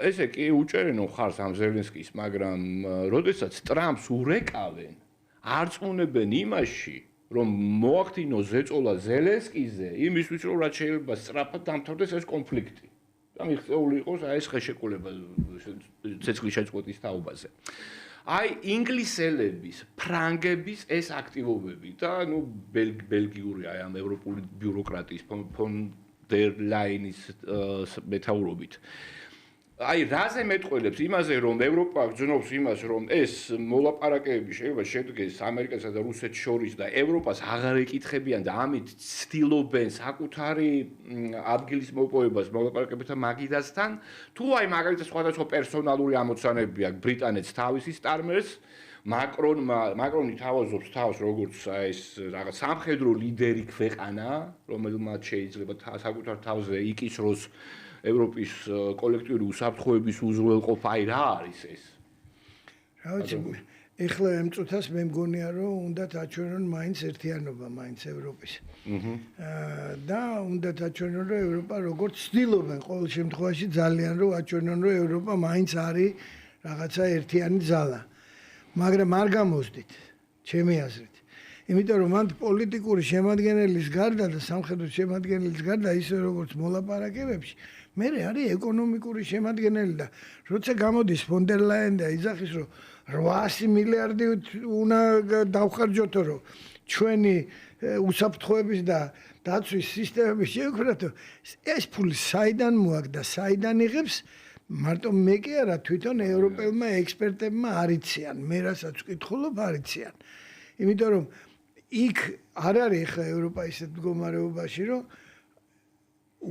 ესე კი უჭერენო ხარს ამ ზელენსკის მაგრამ როდესაც ტრამპს ურეკავენ არ წუნებენ იმაში რომ მოახდინოს ზეწოლა ზელენსკიზე იმისთვის რომ რაც შეიძლება სწრაფად დამთავრდეს ეს კონფლიქტი და მიღწეული იყოს აი ეს ხელშეკრულება ცეცხლის შეწყვეტის თაობაზე აი ინგლისელების, ფრანგების ეს აქტივობები და ნუ ბელგიური აი ამ ევროპული ბიუროკრატიის ფონ დერ ლაინის მეთაურობით. აი რაზე მეტყველებს იმაზე რომ ევროპა გძნობს იმას რომ ეს მოლაპარაკებები შეიძლება შედგეს ამერიკასა და რუსეთს შორის და ევროპას აღარ ეკითხებიან და ამით ცდილობენ საკუთარი ადგილის მოპოვებას მოლაპარაკებებთან მაგიდასთან თუ აი მაგალითად სხვადასხვა პერსონალური ამოცანები აქვს ბრიტანეთს თავისი სტარმერს მაკრონი თავაზობს თავს როგორც აი ეს რაღაც სამხედრო ლიდერი ქვეყანა რომელმაც შეიძლება საკუთარ თავზე იკისროს ევროპის კოლექტიური უსაფრთხოების უზრუნველყოფა აი რა არის ეს? რა ვიცი, ეხლა ამ წუთას მე მგონია რომ უნდა დაჩვენონ მაინც ერთიანობა მაინც ევროპის. და უნდა დაჩვენონ რომ ევროპა როგორც ცდილობენ ყოველ შემთხვევაში ძალიან რომ აჩვენონ რომ ევროპა მაინც არის რაღაცა ერთიანი ძალა. მაგრამ არ გამოსდით ჩემი აზრით. იმიტომ რომ მან პოლიტიკური შემადგენელის გარდა და სამხედრო შემადგენელის გარდა ისე როგორც მოლაპარაკებებში მე არის ეკონომიკური შემადგენელი და როცა გამოდის ფონ დერ ლაიენი და იძახის რომ 800 მილიარდი უნდა დავხარჯოთო რომ ჩვენი უსაფრთხოების და დაცვის სისტემების შევქმნათ ეს ფული საიდან მოაქვს და საიდან იღებს მარტო მე კი არა თვითონ ევროპელმა ექსპერტებმა არიციან მე რასაც ვკითხულობ არიციან იმიტომ რომ იქ არ არის ხა ევროპა ისეთ მდგომარეობაში რომ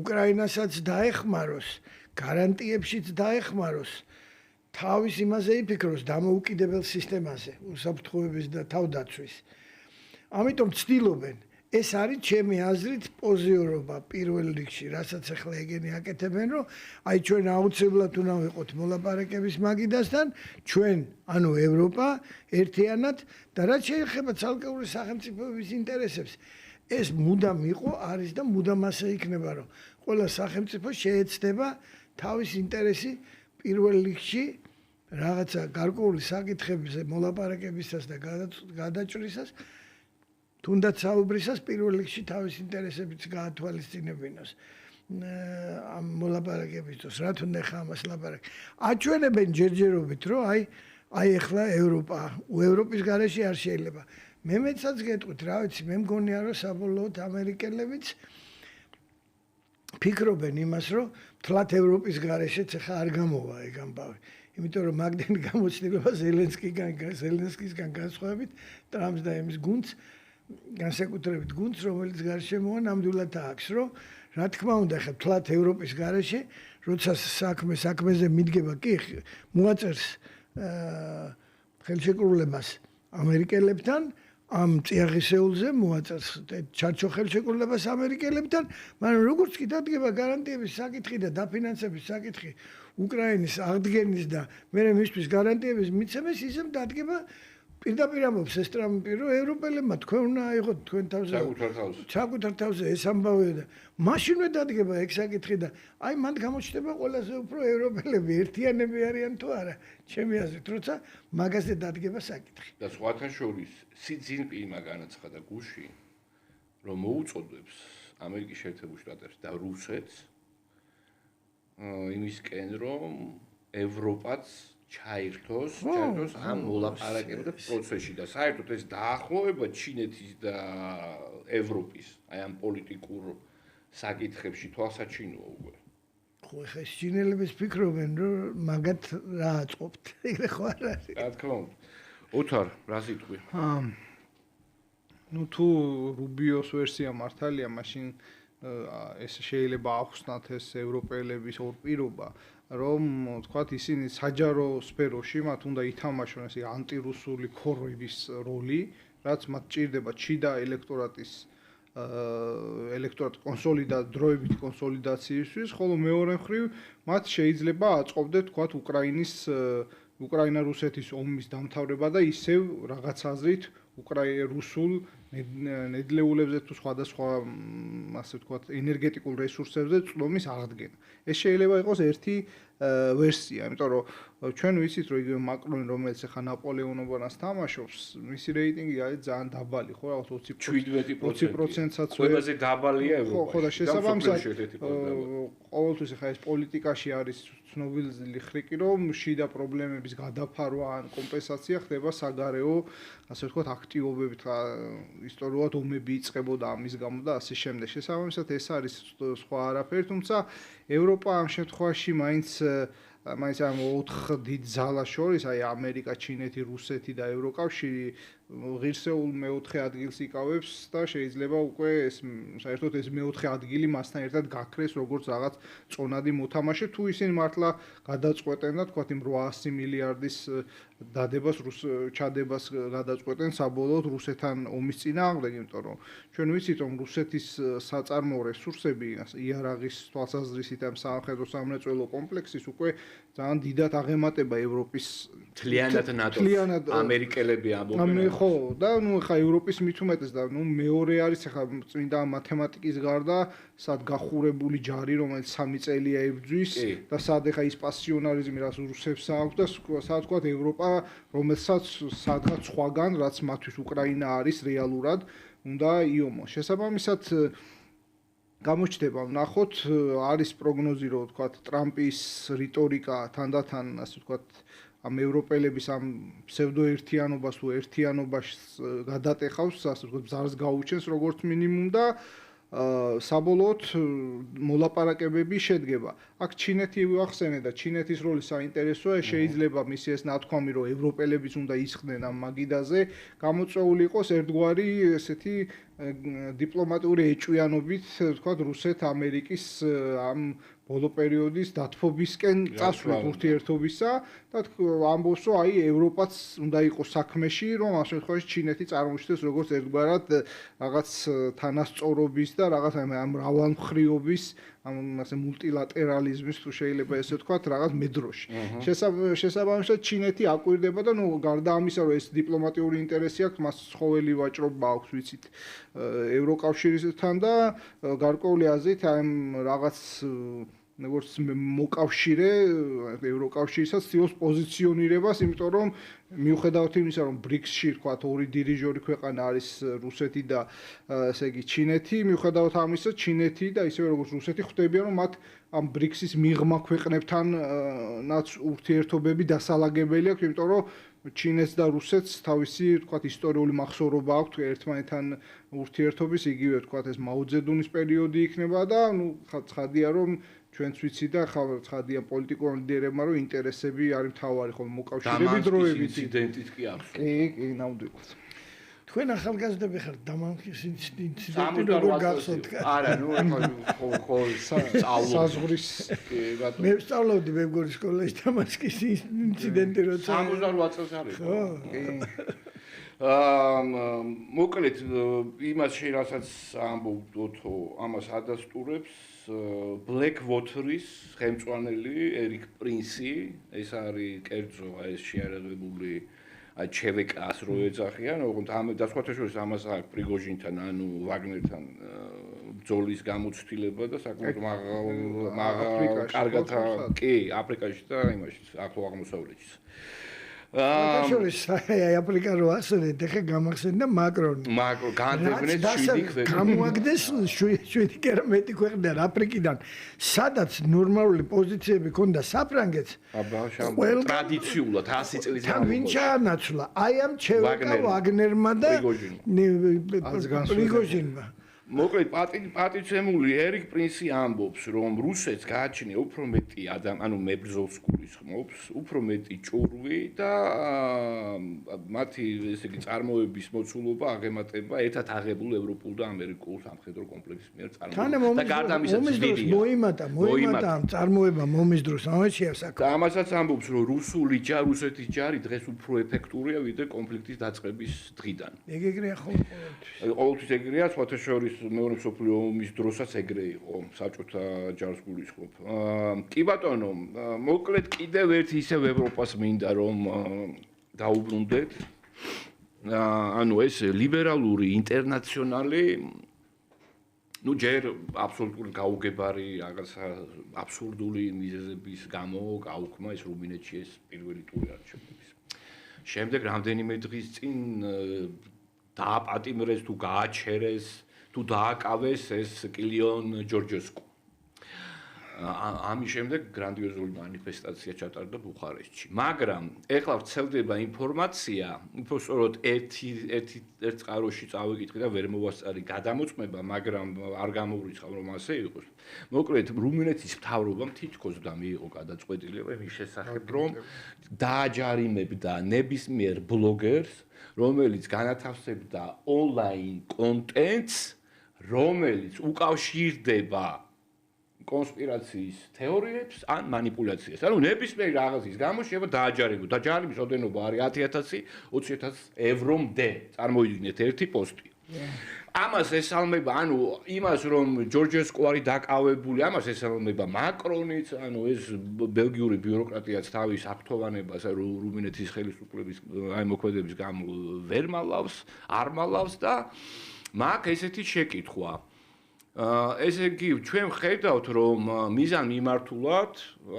უკრაინასაც დაეხმაროს გარანტიებშიც დაეხმაროს თავის იმაზე იფიქროს დამოუკიდებელ სისტემაზე უსაფრთხოების და თავდაცვის ამიტომ ცდილობენ ეს არის ჩემი აზრით პოზიორობა პირველ რიგში, რასაც ახლა ეგენი აკეთებენ, რომ აი ჩვენ აუცილებლად უნდა ვიყოთ მოლაპარაკების მაგიდასთან, ჩვენ, ანუ ევროპა, ერთიანად და რაც შეეხება ცალკეული სახელმწიფოების ინტერესებს, ეს მუდამ იყო, არის და მუდამ ასე იქნება, რომ ყველა სახელმწიფო შეეცდება თავის ინტერესი პირველ რიგში რაღაცა გარკვეული საკითხებზე მოლაპარაკებისას და გადაჭრისას თუნდაც საუბრისას პირველ რიგში თავის ინტერესებიც გაათვალისწინებინოს ამ მოლაპარაკების დროს რა თუნდა ხა ამას ლაპარაკ აჩვენებენ ჯერჯერობით რომ აი ახლა ევროპა ევროპის გარეშე არ შეიძლება მე მეცაც გეტყვით რა ვიცი მე მგონია რომ საბოლოოდ ამერიკელებიც ფიქრობენ იმას რომ თლათ ევროპის გარეშეც ხა არ გამოვა ეგ ამბავი იმიტომ რომ მაგდენი გამოცდილება ზელენსკისგან განსხვავებით ტრამპს და იმის გუნდს განსაკუთრებით გუნდს რომელიც გარშემოა ნამდვილად აქვს რომ რა თქმა უნდა ხა თლათ ევროპის გარეშე როცა საქმეზე მიდგება კი მოაწერს ხელშეკრულებას ამერიკელებთან ამ წიაღისეულზე მოაწერს ჩარჩო ხელშეკრულებას ამერიკელებთან მაგრამ როგორც კი დადგება გარანტიების საკითხი და დაფინანსების საკითხი უკრაინის აღდგენის და მე მისთვის გარანტიების მიცემის ისე დადგება პირდაპირ ამბობს ეს ტრამპი რომ ევროპელებმა თქვენ უნდა აიღოთ თქვენ თავზე საკუთარ თავზე ეს ამბავი და მაშინვე დადგება ეგ საკითხი და აი მან გამოჩნდება ყველაზე უფრო ევროპელები ერთიანები არიან თუ არა ჩემი აზრით როცა მაგაზე დადგება საკითხი და სხვათა შორის სი ძინპინმა განაცხადა გუშინ რომ მოუწოდებს ამერიკის შეერთებულ შტატებს და რუსეთს იმისკენ რომ ევროპაც ჩაირთოს ამ მოლაპარაკებათა პროცესში და საერთოდ ეს დაახლოება ჩინეთის და ევროპის აი ამ პოლიტიკურ საკითხებში თვალსაჩინოა უკვე. ხო, ხა ჩინელებს ფიქრობენ რომ მაგათ რა აწყობთ. ეგრე ხო არ არის. რა თქმა უნდა. ოთარ, რა სიტყვი? ნუ თუ რუბიოს ვერსია მართალია, მაშინ ეს შეიძლება ახსნათ ეს ევროპელების ორპირობა რომ თქვათ ისინი საჯარო სფეროში მათ უნდა ითამაშონ ეს ანტირუსული ქორების როლი, რაც მათ ჭირდება ჩიდა ელექტორატის დროებით კონსოლიდაციისთვის, ხოლო მეორე მხრივ მათ შეიძლება აწყობდეთ თქვათ უკრაინა-რუსეთის ომის დამთავრება და ისევ რაღაც აზრით რუსულ ნედლეულებზე თუ სხვადასხვა ასე ვთქვათ ენერგეტიკულ რესურსებზე წლომის აღდგენა. ეს შეიძლება იყოს ერთი ვერსია, იმიტომ რომ ჩვენ ვიცით რომ იგივე მაკრონი რომელიც ახლა ნაპოლეონობას თამაშობს, მისი რეიტინგი არის ძალიან დაბალი, ხო, რაღაც 20%-საც ყველაზე დაბალია ევროპაში. ხო, და შესაბამისად ყოველთვის ახლა ეს პოლიტიკაში არის ცნობილი ხრიკი, რომ შიდა პრობლემების გადაფარვა ან კომპენსაცია ხდება საგარეო, ასე ვთქვათ, აქტივობებით, ისტორიულად ომები იწყებოდა ამის გამო და ასე შემდეგ. შესაბამისად ეს არის სხვა არაფერი, თუმცა ევროპა ამ შემთხვევაში მაინც ამ 4 დიდ ძალას შორის, აი ამერიკა, ჩინეთი, რუსეთი და ევროკავშირი ღირსეულ მეოთხე ადგილს იკავებს და შეიძლება უკვე ეს საერთოდ ეს მეოთხე ადგილი მასთან ერთად გაქრეს როგორც რაღაც წონადი მოთამაშე თუ ისინი მართლა გადაწყვეტენ და თქვათ იმ 800 მილიარდის დადებას ჩადებას გადაწყვეტენ საბოლოოდ რუსეთთან ომის წინააღმდეგ, იმიტომ რომ ჩვენ ვიცით რომ რუსეთის საწარმოო რესურსები იარაღის თვალსაზრისით ამ სამხედრო სამრეწველო კომპლექსის უკვე ძალიან დიდად აღემატება ევროპის თლიანად ნატოს ამერიკელები ამბობენ ხო და ნუ ხა ევროპის მithumetes და ნუ მეორე არის ხა წმინდა მათემატიკის გარდა სად გახურებული ჯარი რომელიც 3 წელია ებძვის და სად ხა ის პასიონარიზმი რაც რუსებს აქვს და სად თქვა ევროპა რომელსაც სადღაც სხვაგან რაც მათთვის უკრაინა არის რეალურად უნდა იომო შესაბამისად გამოჩნდება, ვნახოთ, არის პროგნოზი, რომ თქვათ ტრამპის რიტორიკა თანდათან, ასე ვთქვათ, ამ ევროპელების ამ ფსევდოერთიანობას თუ ერთიანობას გადატეხავს, ასე ვთქვათ, ბზარს გაუჩენს როგორც მინიმუმ და საბოლოოდ მოლაპარაკებები შედგება. აქ ჩინეთი ვახსენე და ჩინეთის როლი საინტერესოა, შეიძლება მისი ეს ნათქვამი, რომ ევროპელებიც უნდა ისხდნენ ამ მაგიდაზე, გამოწვეული იყოს ერთგვარი ესეთი დიპლომატიური ეჭვიანობით, ვთქვათ, რუსეთ-ამერიკის ამ ბოლო პერიოდის დათბობისკენ წასვლით ურთიერთობისა და ამბობს, რომ აი ევროპაც უნდა იყოს საქმეში, რომ ამ შემთხვევაში ჩინეთი წარმოჩნდეს როგორც ერთგვარად რაღაც თანასწორობის და რაღაც ამ მრავალმხრივობის, ამ ასე მულტილატერალიზმის თუ შეიძლება ესე ვთქვათ, რაღაც მედროში. შესაბამისად ჩინეთი აკვირდება და ნუ გარდა ამისა, რომ ეს დიპლომატიური ინტერესი აქვს, მას ცხოველი ვაჭრობა აქვს, ვიცით, ევროკავშირისთან და გარკვეული აზრით ამ რაღაც როგორც მოკავშირე ევროკავშირისაც ცდილობს პოზიციონირებას, იმიტომ რომ მიუხედავად იმისა, რომ BRICS-ში თქვათ ორი დირიჟორი ქვეყანა არის რუსეთი და ესე იგი ჩინეთი, მიუხედავად ამისა, ჩინეთი და ისევე როგორც რუსეთი ხვდებიან, რომ მათ ამ BRICS-ის მიღმა ქვეყნებთანაც ურთიერთობები დასალაგებელი აქვს, იმიტომ რომ ჩინეთს და რუსეთს თავისი თქვათ ისტორიული მახსოვრობა აქვს ერთმანეთთან ურთიერთობის, იგივე თქვათ ეს მაოძედუნის პერიოდი იქნება და ნუ ცხადია რომ ჩვენც ვიცი და ცხადია პოლიტიკურ ლიდერებმა რომ ინტერესები არის მთავარი ხოლმე მოკავშირეები დროებით ინციდენტით კი აქვს. კი, ნამდვილად. თქვენ ახალგაზრდები ხართ დამამხის ინციდენტი როგორ გახსოვთ? არა, ნუ ხო საზღვრის კი ბატონო. მე ვსწავლობდი მეგობრობის სკოლაში დამასკის ინციდენტი როცა 68 წელს არის. ხო. მოკლედ იმას რასაც ამბობთ, ამას ადასტურებს Blackwater-ის ხელმძღვანელი ერიკ პრინსი, ეს არის კერძო ეს შეარაღებული ЧВК-ს რო ეძახიან, ოღონდ ამ და სხვათა შორის ამას აქვს პრიგოჟინთან, ანუ ვაგნერთან ბრძოლის გამოცდილება და საკმაოდ კარგად კი, აფრიკაში და იმაში, ახლო აღმოსავლეთში. შორის აფრიკა რო ასწრეთ, ეხა გამახსენდა მაკრონი. განდებნეს 7 ქვეყანა. გამოაგდეს 7 კი არა მეტი ქვეყნა აფრიკიდან, სადაც ნორმალური პოზიციები ქონდა საფრანგეთს. ტრადიციულად 100 წლის თან ვინ ჩაანაცვლა? აი ამ ЧВК ვაგნერმა და პრიგოჟინმა. მოკლედ პატიცემული ერიკ პრინსი ამბობს, რომ რუსეთს გააჩნია უფრო მეტი ანუ მებრძოლს გულისხმობს, უფრო მეტი ჭურვი და მათი ესე იგი წარმოების მოცულობა აღემატება ერთად აღებულ ევროპულ და ამერიკულ სამხედრო კომპლექსის მიერ წარმოებული. და გარდა ამისა ძვირია. მოიმატა ამ წარმოებამ ომის დროს ამაშია საქმე. და ამასაც ამბობს, რომ რუსეთის ჯარი დღეს უფრო ეფექტურია ვიდრე კონფლიქტის დაწყების დღიდან. ეგ ეგრეა ყოველთვის. ყოველთვის ეგრეა, სხვათა შორის მეორე მსოფლიო ომის დროსაც ეგრე იყო, საბჭოთა ჯარს გულისხმობ. კი ბატონო, მოკლედ კიდევ ერთი ისევ ევროპას მინდა რომ დაუბრუნდეთ. ანუ ეს ლიბერალური ინტერნაციონალი ну ჯერ აბსოლუტური გაუგებარი რაღაცა აბსურდული მიზეზების გამო გაუქმა ეს რუმინეთში ეს პირველი ტური არჩევნების. შემდეგ რამდენიმე დღის წინ დააპატიმრეს თუ გააჩერეს თუ დააკავეს ეს კილიონ ჯორჯესკუ. ამის შემდეგ გრანდიოზული მანიფესტაცია ჩატარდა ბუხარესტში. მაგრამ ეხლა ვრცელდება ინფორმაცია, უფრო სწორად ერთ წყაროში წავიკითხე და ვერ მოვასწარი გადამოწმება, მაგრამ არ გამოვრიცხავ რომ ასე იყოს. მოკლედ რუმინეთის მთავრობამ თითქოს და მიიღო გადაწყვეტილება იმის შესახებ, რომ დააჯარიმებდა ნებისმიერ ბლოგერს, რომელიც განათავსებდა ონლაინ კონტენტს, რომელიც უკავშირდება კონსპირაციის თეორიებს ან манипуляციას. ანუ ნებისმიერ რაღაცის გამო შეიძლება დააჯარიმოს. დაჯარიმის ოდენობა არის 10,000, 20,000 ევრომდე. წარმოიდგინეთ ერთი პოსტი. ამას ესალმება, ანუ იმას რომ ჯორჯესკუ არის დაკავებული, ამას ესალმება მაკრონიც, ანუ ეს ბელგიური ბიუროკრატიაც თავის აქტოვანებას რუმინეთის ხელისუფლების აი მოქმედების გამო ვერ მალავს, არ მალავს და მაგ ესეთი შეკითხვა. ესე იგი, ჩვენ ხედავთ, რომ მიზან მიმართულად,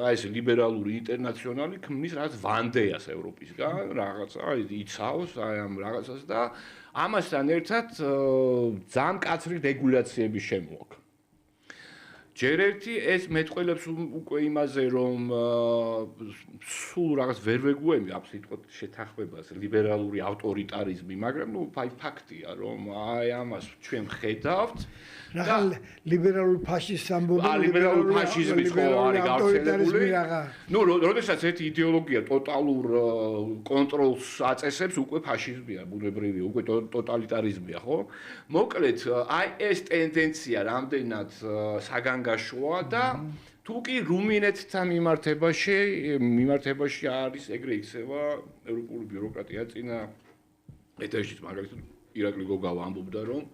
აი ეს ლიბერალური ინტერნაციონალი ქმნის რაღაც ვანდეას ევროპისგან, რაღაცა იცავს აი ამ რაღაცას და ამასთან ერთად ძალიან მკაცრი რეგულაციების შემოაქვს. ჯერ ერთი ეს მეტყველებს უკვე იმაზე რომ სულ რაღაც ვერ ვეგუები აქვს სიტყვით შეთანხმებას ლიბერალური ავტორიტარიზმი, მაგრამ ნუ ფაქტია რომ აი ამას ჩვენ ხედავთ რა ლიბერალურ ფაშიზმს ამბობენ ლიბერალურ ფაშიზმის ხო არის გავრცელებული ნუ როდესაც ერთი იდეოლოგია ტოტალურ კონტროლს აწესებს უკვე ფაშიზმია ბუნებრივია უკვე ტოტალიტარიზმია ხო მოკლედ აი ეს ტენდენცია რამდენად საგანგაშოა და თუკი რუმინეთთან მიმართებაში არის ეგრე იქცევა ევროპული ბიუროკრატია წინა ეტაჟით მაგალითად ირაკლი გოგავა ამბობდა რომ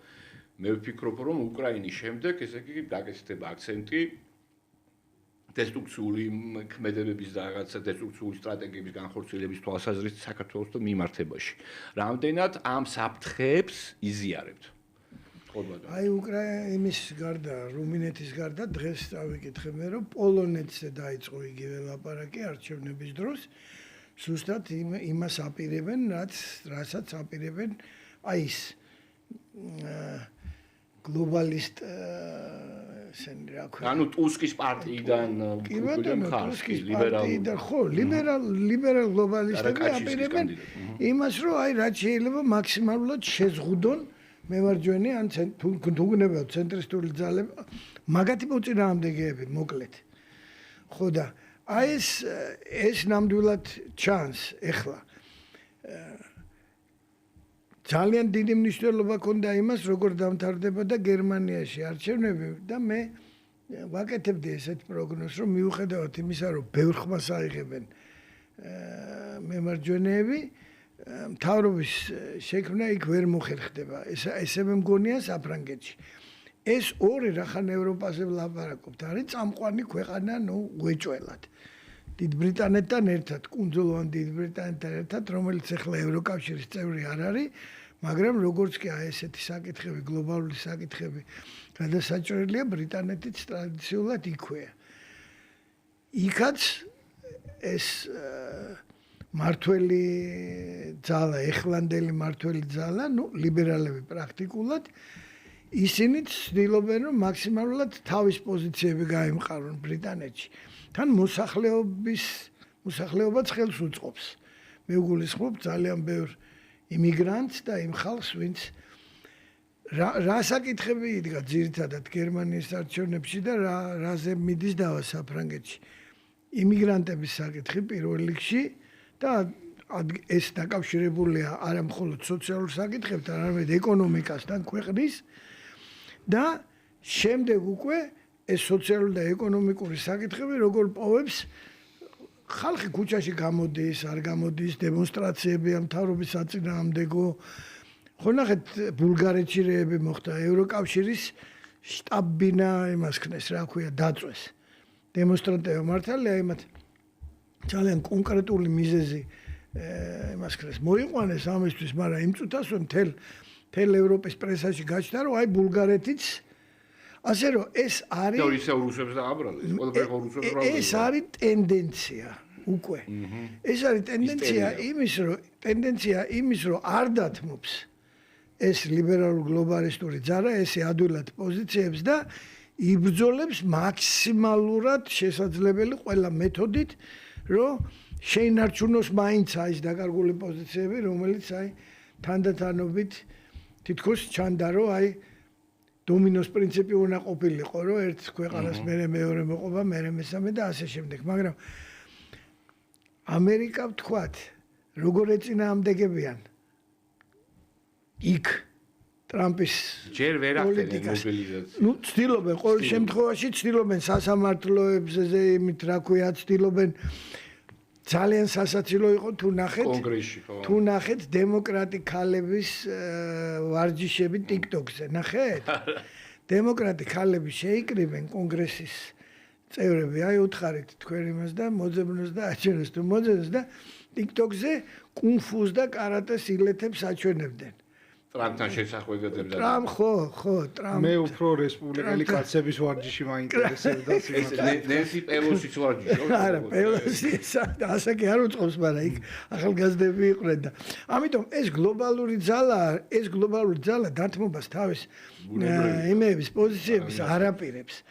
მე ვფიქრობ რომ უკრაინის შემდეგ ესე იგი დაგეცდება აქცენტი დესტრუქციული ქმედებების და რაღაცა დესტრუქციული სტრატეგიების განხორციელების თვალსაზრისით საქართველოს მიმართებაში რამდენად ამ საფრთხეებს იზიარებთ აი უკრაინის გარდა რუმინეთის გარდა დღეს დავიკითხე მე რომ პოლონეთზე დაიწყო იგივე ლაპარაკი არჩევნების დროს ზუსტად იმას აპირებენ რასაც აპირებენ აი ეს გლობალისტ ესენი რა ქვია ანუ ტუსკის პარტიიდან ხარსკის ლიბერალ ხო ლიბერალ გლობალისტები აპირებენ იმას რომ აი რაც შეიძლება მაქსიმალურად შეზღუდონ მემარჯვენე ან თუნგნებო ცენტრისტული ძალები მაგათი მოწინააღმდეგეები მოკლედ ხო და აი ეს ნამდვილად ჩანს ეხლა ძალიან დიდი მნიშვნელობა ქონდა იმას როგორ დამთავრდებოდა გერმანიაში არჩევნები და მე ვაკეთებდი ესეთ პროგნოზს რომ მიუხედავად იმისა რომ ბევრ ხმას აიღებენ მემარჯვენეები მთავრობის შექმნა იქ ვერ მოხერხდება ესე მე მგონია საფრანგეთში ეს ორი რახან ევროპაზე ვლაპარაკობთ არის წამყვანი ქვეყანა ნუ უეჭველად დიდ ბრიტანეთთან ერთად კუნძულოვან დიდ ბრიტანეთთან ერთად რომელიც ახლა ევროკავშირის წევრი არ არის მაგრამ როგორც კი აი ესეთი საკითხები გლობალური საკითხები გადასაჭრელია ბრიტანეთიც ტრადიციულად იქვეა იქაც ეს მართველი ძალა, ეხლანდელი მართველი ძალა, ნუ ლიბერალები პრაქტიკულად ისინიც ცდილობენ რომ მაქსიმალურად თავის პოზიციები გაემყარონ ბრიტანეთში. თან მოსახლეობაც ხელს უწყობს. მე ვგულისხმობ ძალიან ბევრ იმიგრანტს და იმ ხალხს, ვინც რა საკითხები იდგა ძირითადად გერმანიის არჩევნებში და რაზე მიდის დავა საფრანგეთში. იმიგრანტების საკითხი პირველ რიგში და ეს დაკავშირებულია არა მხოლოდ სოციალურ საკითხებთან, არამედ ეკონომიკასთან ქვეყნის და შემდეგ უკვე ეს სოციალური და ეკონომიკური საკითხები როგორ პოვებს ხალხი ქუჩაში გამოდის, არ გამოდის, დემონსტრაციები ამ მთავრობის საწინააღმდეგო. ხო ნახეთ ბულგარეთში რეები მოხდა, ევროკავშირის შტაბ-ბინა იმას ქნეს, რა ქვია, დაწვეს. დემონსტრანტები მართალია იმათ ძალიან კონკრეტული მიზეზი იმას ქნეს. მოიყვანეს ამისთვის, მაგრამ იმ წუთას მთელ ევროპის პრესაში გაჩნდა, რომ აი ბულგარეთიც ასე რომ ეს არის ეს არის ტენდენცია უკვე. ეს არის ტენდენცია იმის რომ არ დათმობს ეს ლიბერალურ გლობალისტური ძალა ესე ადვილად პოზიციებს და იბრძოლებს მაქსიმალურად შესაძლებელი ყველა მეთოდით რომ შეინარჩუნოს მაინც ის დაკარგული პოზიციები რომელიც აი თანდათანობით თითქოს ჩანდა რომ აი დომინოს პრინციპი უნდა ყოფილიყო რომ ერთ ქვეყანას მერე მეორე მოყვება მერე მესამე და ასე შემდეგ მაგრამ ამერიკა ვთქვათ როგორ ეწინააღმდეგებიან იქ ტრამპის ჯერ ვერ ახდენენ მობილიზაციას. ნუ ცდილობენ ყოველ შემთხვევაში ცდილობენ სასამართლოებზე იმით რა ქვია ცდილობენ ძალიან სასაცილო იყო თუ ნახეთ კონგრესში ხო თუ ნახეთ დემოკრატი ქალების ვარჯიშები TikTok-ზე ნახეთ დემოკრატი ქალები შეიკრიბენ კონგრესის წევრები აი უთხარით თქვენ იმას და მოძებნოს და აჩვენოს თუ მოძებნოს და TikTok-ზე კუნფუს და კარატეს ილეთებს აჩვენებდნენ ტრამპთან შესახვედრებს და ტრამპ ხო ტრამპ მე უფრო რესპუბლიკელი კაცების ვარჯიში მაინტერესებდა ნენსი პელოსის ვარჯიში არა პელოსი ასე კი არ უწყობს მაგრამ იქ ახალგაზრდები იყვნენ და ამიტომ ეს გლობალური ძალა დათმობას თავის იმეების პოზიციების არ აპირებს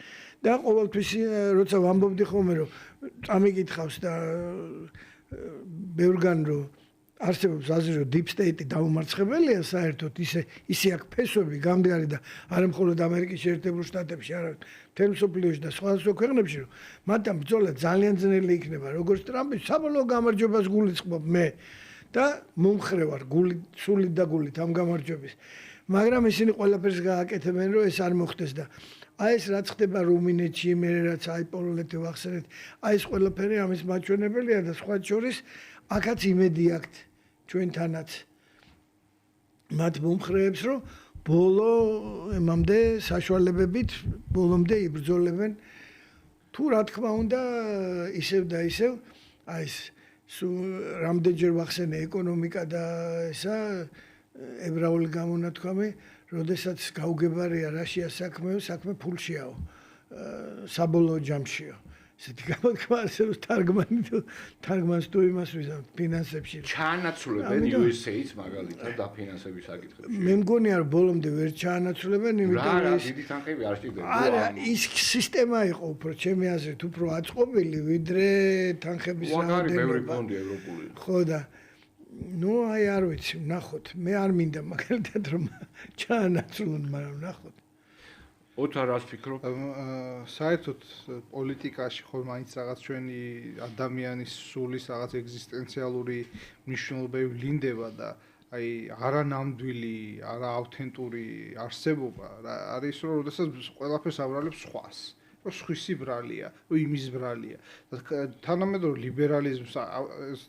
და ყოველთვის როცა ვამბობდი ხოლმე რომ წამიკითხავს და ბევრგან რომ არსებობს აზრი რომ deep state-ი დაუმარცხებელია საერთოდ ისე აქ ფესვები გამდარი და არა მხოლოდ ამერიკის შეერთებულ შტატებში, არამედ მთელ მსოფლიოში და სხვადასხვა ქვეყნებში რომ მათთან ბრძოლა ძალიან ძნელი იქნება, როგორც ტრამპის საბოლოო გამარჯვებას გულისხმობ მე და მომხრე ვარ სულით და გულით ამ გამარჯვების. მაგრამ ისინი ყველაფერს გააკეთებენ რომ ეს არ მოხდეს და აი ეს რაც ხდება რუმინეთში, მე რაც აი პოლონეთი ვახსენეთ, აი ეს ყველაფერი ამის მაჩვენებელია და სხვა შორის აქაც იმედი აქვთ ჩვენთანაც მათ მომხრეებს რომ ბოლო ემამდე საშუალებებით ბოლომდე იბრძოლებენ თუ რა თქმა უნდა ისევ და ისევ აი ეს რამდენჯერ ვახსენე ეკონომიკა და ესა ებრაული გამონათქვამი როდესაც გაუგებარია რაშიას საქმე ფულშიაო საბოლოო ჯამშიო ესეთი გამოთქმა არსებობს თარგმანს თუ იმას ვიზავთ ფინანსებში ჩაანაცვლებენ USA-ს მაგალითად დაფინანსების საკითხებში მე მგონია რომ ბოლომდე ვერ ჩაანაცვლებენ იმიტომ რომ ის დიდი თანხები არ შეიძლება არა ის სისტემა იყო უფრო ჩემი აზრით უფრო აწყობილი ვიდრე თანხების რაოდენობა ევროპული ხო და ნუ აი არ ვიცი ნახოთ მე არ მინდა მაგალითად რომ ჩაანაცვლონ მაგრამ ნახოთ ოთარ რას ფიქრობ? საერთოდ პოლიტიკაში ხო მაინც რაღაც ჩვენი ადამიანის სულის რაღაც ეგზისტენციალური მნიშვნელობები ვლინდება და აი არანამდვილი, არაავთენტური არსებობა არის რომ შესაძლოა ყველაფერს აბრალებს სხვას. რომ სხვისი ბრალია, რომ იმის ბრალია. თანამედროვე ლიბერალიზმს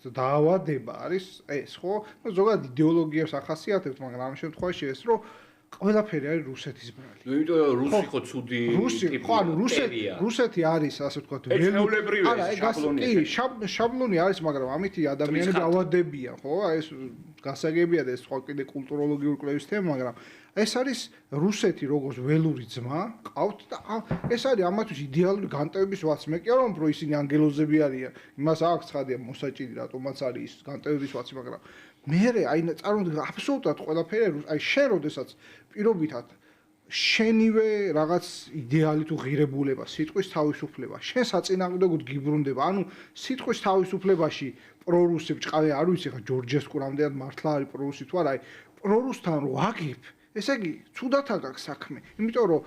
დაავადება არის ეს ხო? ზოგადად იდეოლოგიებს ახასიათებთ, მაგრამ ამ შემთხვევაში ეს რომ ყველაფერი არის რუსეთის ბრალი. იმიტომ რომ რუსი ხო ცუდი ტიპი. ხო, ანუ რუსეთი არის, ასე ვთქვათ, შაბლონი არის, მაგრამ ამითი ადამიანები ავადებიან, ხო? აი ეს გასაგებია და ეს სხვა კიდე კულტუროლოგიური კვლევის თემა, მაგრამ ეს არის რუსეთი როგორც ველური ძმა, ყავთ და ეს არის ამათვის იდეალური განტევების ვაც. მე კი არ ვამბობ, რომ ისინი ანგელოზები არიან. იმას აქვს ცხადია მოსაჭირი, რატომაც არის ის განტევების ვაცი, მაგრამ მე აი წარმოვიდგინე აბსოლუტურად ყველაფერი აი შენ როდესაც პირობითად შენივე რაღაც იდეალი თუ ღირებულება, სიტყვის თავისუფლება, შენ საწინააღმდეგოდ გიბრუნდება. ანუ სიტყვის თავისუფლებაში პრორუსი ბჭყავი არ ვიცი ხა ჯორჯესკუ რამდენად მართლა არის პრორუსი თუ არა, აი პრორუსთან რო აგებ ესე იგი, ცუდად აქვს საქმე. იმიტომ რომ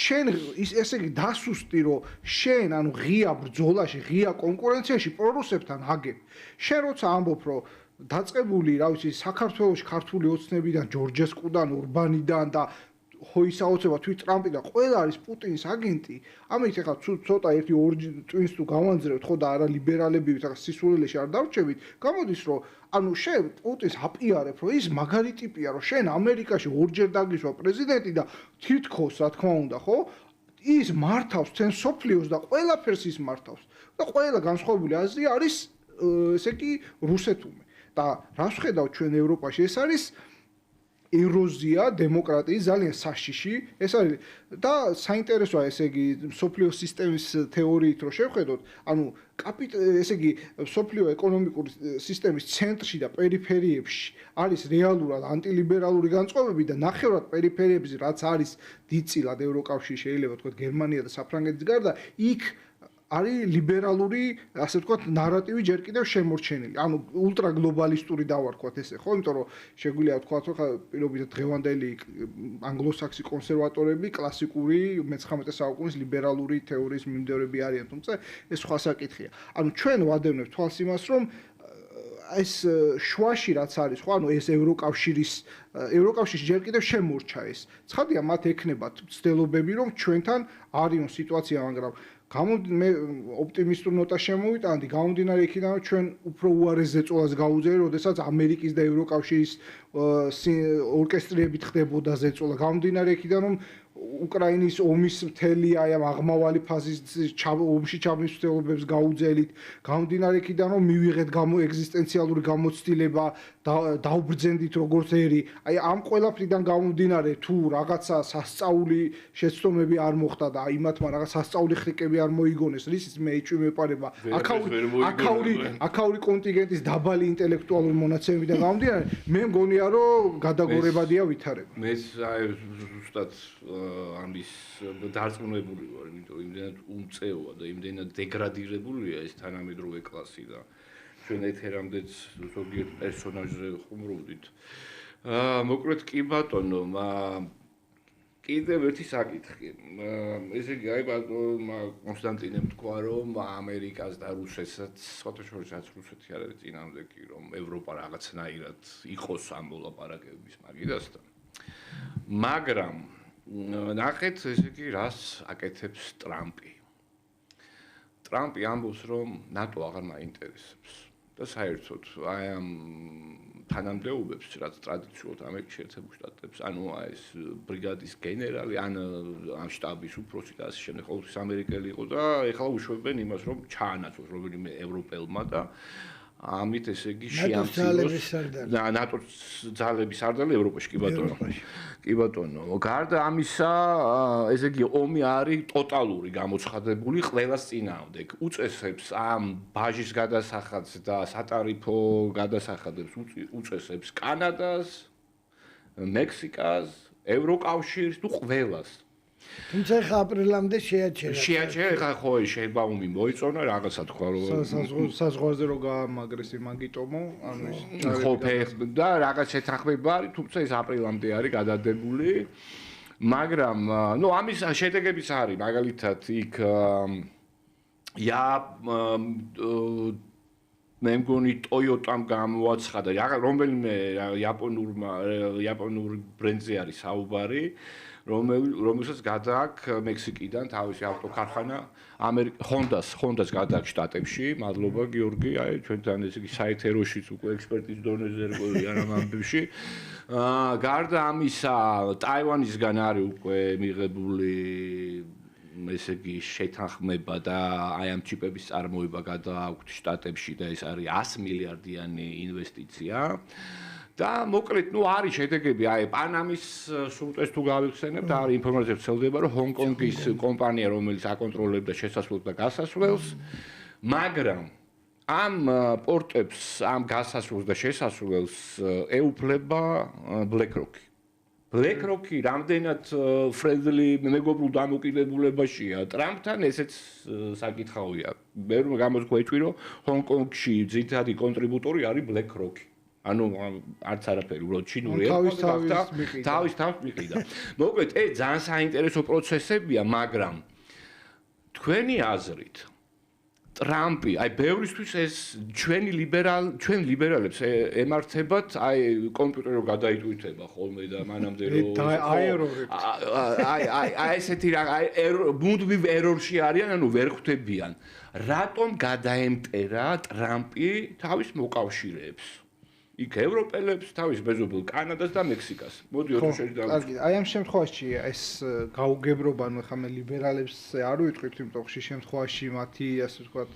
შენ ესე იგი დასუსტი რომ შენ ანუ ღია ბრძოლაში, ღია კონკურენციაში პრორუსებთან აგებ. შენ როცა ამბობ რომ დაწყებული, რა ვიცი, საქართველოს ქართული ოცნებიდან, ჯორჯესკუდან, ურბანიდან და ხოისაოცება თვით ტრამპიდან ყველა არის პუტინის აგენტი. ამით ახლა ცოტა ერთი ორი ტვინს თუ გავანძრევთ ხო და არა ლიბერალები ვით, ახლა სისულელეში არ დავრჩებით, გამოდის რომ ანუ შენ პუტინს აპიარებ, რომ ის მაგარი ტიპია, რომ შენ ამერიკაში ორჯერ დაგისვა პრეზიდენტი და თითქოს, რა თქმა უნდა, ხო? ის მართავს თენ სოფლიოს და ყველაფერს ის მართავს. და ყველა განსხვავებული აზრი არის ესე იგი რუსეთუმე. და რას ვხედავთ ჩვენ ევროპაში, ეს არის ეროზია დემოკრატიის ძალიან საშიში, ეს არის და საინტერესოა ესე იგი სოფლიო სისტემის თეორიით რო შევხედოთ, ანუ ესე იგი სოფლიო ეკონომიკური სისტემის ცენტრში და პერიფერიებში არის რეალურად ანტილიბერალური განწყობები და ნახევრად პერიფერიებში რაც არის დიდწილად ევროკავშირი შეიძლება ვთქვათ გერმანია და საფრანგეთის გარდა იქ არის ლიბერალური, ასე ვთქვათ, ნარატივი ჯერ კიდევ შემორჩენილი. ანუ ულტრაგლობალისტური დავარქვათ ესე, ხო? იმიტომ რომ შეგვიძლია ვთქვათ, რომ პირობითად დღევანდელი ანგლოსაქსი კონსერვატორები კლასიკური 19 საუკუნის ლიბერალური თეორიის მიმდევრები არიან, თუმცა ეს სხვა საკითხია. ანუ ჩვენ ვადევნებთ თვალს იმას, რომ ეს შუაში რაც არის, ხო, ანუ ეს ევროკავშირის ჯერ კიდევ შემორჩა ეს. ცხადია, მათ ექნებათ ცდილობები, რომ ჩვენთან არიონ სიტუაცია, მაგრამ მე ოპტიმისტურ ნოტას შემოვიტანდი, გამომდინარე იქიდან, რომ ჩვენ უფრო უარეს ზეწოლას გავუძლიერთ, როდესაც ამერიკის და ევროკავშირის ორკესტრებით ხდებოდა ზეწოლა. გამომდინარე იქიდან, რომ უკრაინის ომის მთელი აი ამ აღმავალი ფაზის ომში ჩაბმის ცდილობებს გაუძელით. გამომდინარე იქიდან, რომ მივიღეთ ეგზისტენციალური გამოცდილება, დაუბრძენდით როგორც ერი. აი ამ ყველაფრიდან გამომდინარე, თუ რაღაცა სასწაული შეცდომები არ მოხდა და აი მათმა რაღაც სასწაული ხრიკები არ მოიგონეს, რისიც მე ეჭვი მეპარება. აქაური კონტინგენტის დაბალი ინტელექტუალური მონაცემებიდან გამომდინარე, მე მგონია, რომ გადაგორებადია ვითარება. მე ზუსტად ამის დარწმუნებული ვარ, იმიტომ იმდენად უმწეოა და იმდენად დეგრადირებულია ეს თანამედროვე კლასი და ჩვენ ეთერამდეც ზოგიერთ პერსონაჟზე ხუმრობდით. მოკლედ კი ბატონო, კიდევ ერთი საკითხი. ესე იგი, აი ბატონმა კონსტანტინემ თქვა, რომ ამერიკას და რუსეთსაც, სხვათა შორისაც რუსეთი არ არის წინამდე კი, რომ ევროპა რაღაცნაირად იყოს ამ მოლაპარაკებების მაგიდასთან. მაგრამ ნახეთ, ესე იგი, რას აკეთებს ტრამპი. ტრამპი ამბობს, რომ ნატო აღარ მაინტერესებს. და საერთოდ აი ამ თანამდებობებს, რაც ტრადიციულად ამერიკის შეერთებულ შტატებს, ანუ ეს ბრიგადის გენერალი, ან ამ შტაბის უფროსი და ასე შემდეგ, ყოველთვის ამერიკელი იყო და ეხლა უშვებენ იმას, რომ ჩაანაცვლოს რომელიმე ევროპელმა და ამით ესე იგი შეამციროს ნატოს ძალების სარდალი ევროპაში, კი ბატონო. კი ბატონო. გარდა ამისა, ესე იგი ომი არის ტოტალური გამოცხადებული ყველას წინააღმდეგ. უწესებს ამ ბაჟის გადასახადს და სატარიფო გადასახადებს უწესებს კანადას, მექსიკას, ევროკავშირს, თუ ყველას. თუმცა ხა აპრილამდე შეაჩერა. შეაჩერა, ხო, შეიძლება ომი მოიწონა, რაღაცა თქვა რომ საზღვარზე რო გაამაგრეს მაგიტომო, ანუ ის ხო, და რაღაც შეთანხმება არის, თუმცა ეს აპრილამდე არის გადადებული. მაგრამ, ნუ ამის შედეგებიც არის, მაგალითად, იქ მე მგონი Toyota-მ გამოაცხადა, რომელიმე იაპონურ ბრენდზე არის საუბარი. რომელსაც გადააქვს მექსიკიდან თავისი ავტოქარხანა Honda-ს გადააქვს შტატებში. მადლობა გიორგი, აი ჩვენთან ესე იგი საეთეროშიც უკვე ექსპერტის დონეზე რგოლიან ამ ამბებში. გარდა ამისა, ტაივანისგან არის უკვე მიღებული ესე იგი შეთანხმება და აი ამ ჩიპების წარმოება გადააქვთ შტატებში და ეს არის 100 მილიარდიანი ინვესტიცია. და მოკლედ, ნუ არის შედეგები, აი პანამის სრუტეს თუ გავიხსენებთ, არის ინფორმაცია ვრცელდება, რომ ჰონკონგის კომპანია, რომელიც აკონტროლებდა შესასვლელს და გასასვლელს, მაგრამ ამ პორტებს, ამ გასასვლელს და შესასვლელს ეუფლება BlackRock-ი. BlackRock-ი რამდენად friendly მეგობრულ დამოკიდებულებაშია ტრამპთან, ესეც საკითხავია. მე რომ გამოგვეჭვი, რომ ჰონკონგში ძირითადი კონტრიბუტორი არის BlackRock-ი. ანუ არც არაფერი, უბრალოდ ჩინური ერკოთა თავის მიყიდა. მოკლედ, ეს ძალიან საინტერესო პროცესებია, მაგრამ თქვენი აზრით ტრამპი, აი ბევრისთვის ეს ჩვენ ლიბერალებს ემართებათ, აი კომპიუტერი რო გადაიტვირთება ხოლმე და მანამდე რო აი ესეთი რა, აი მუდმივ ერორში არიან, ანუ ვერ ხვდებიან. რატომ გადაემტერა ტრამპი თავის მოკავშირეებს? იქ ევროპელებს, თავის მეზობელ კანადას და მექსიკას. მოდი ოთხ კარგი, აი ამ შემთხვევაში ეს გაუგებრობა, ნუ ხა მე ლიბერალებს არ ვიტყვით, იმიტომ ხშირ შემთხვევაში მათი ასე ვთქვათ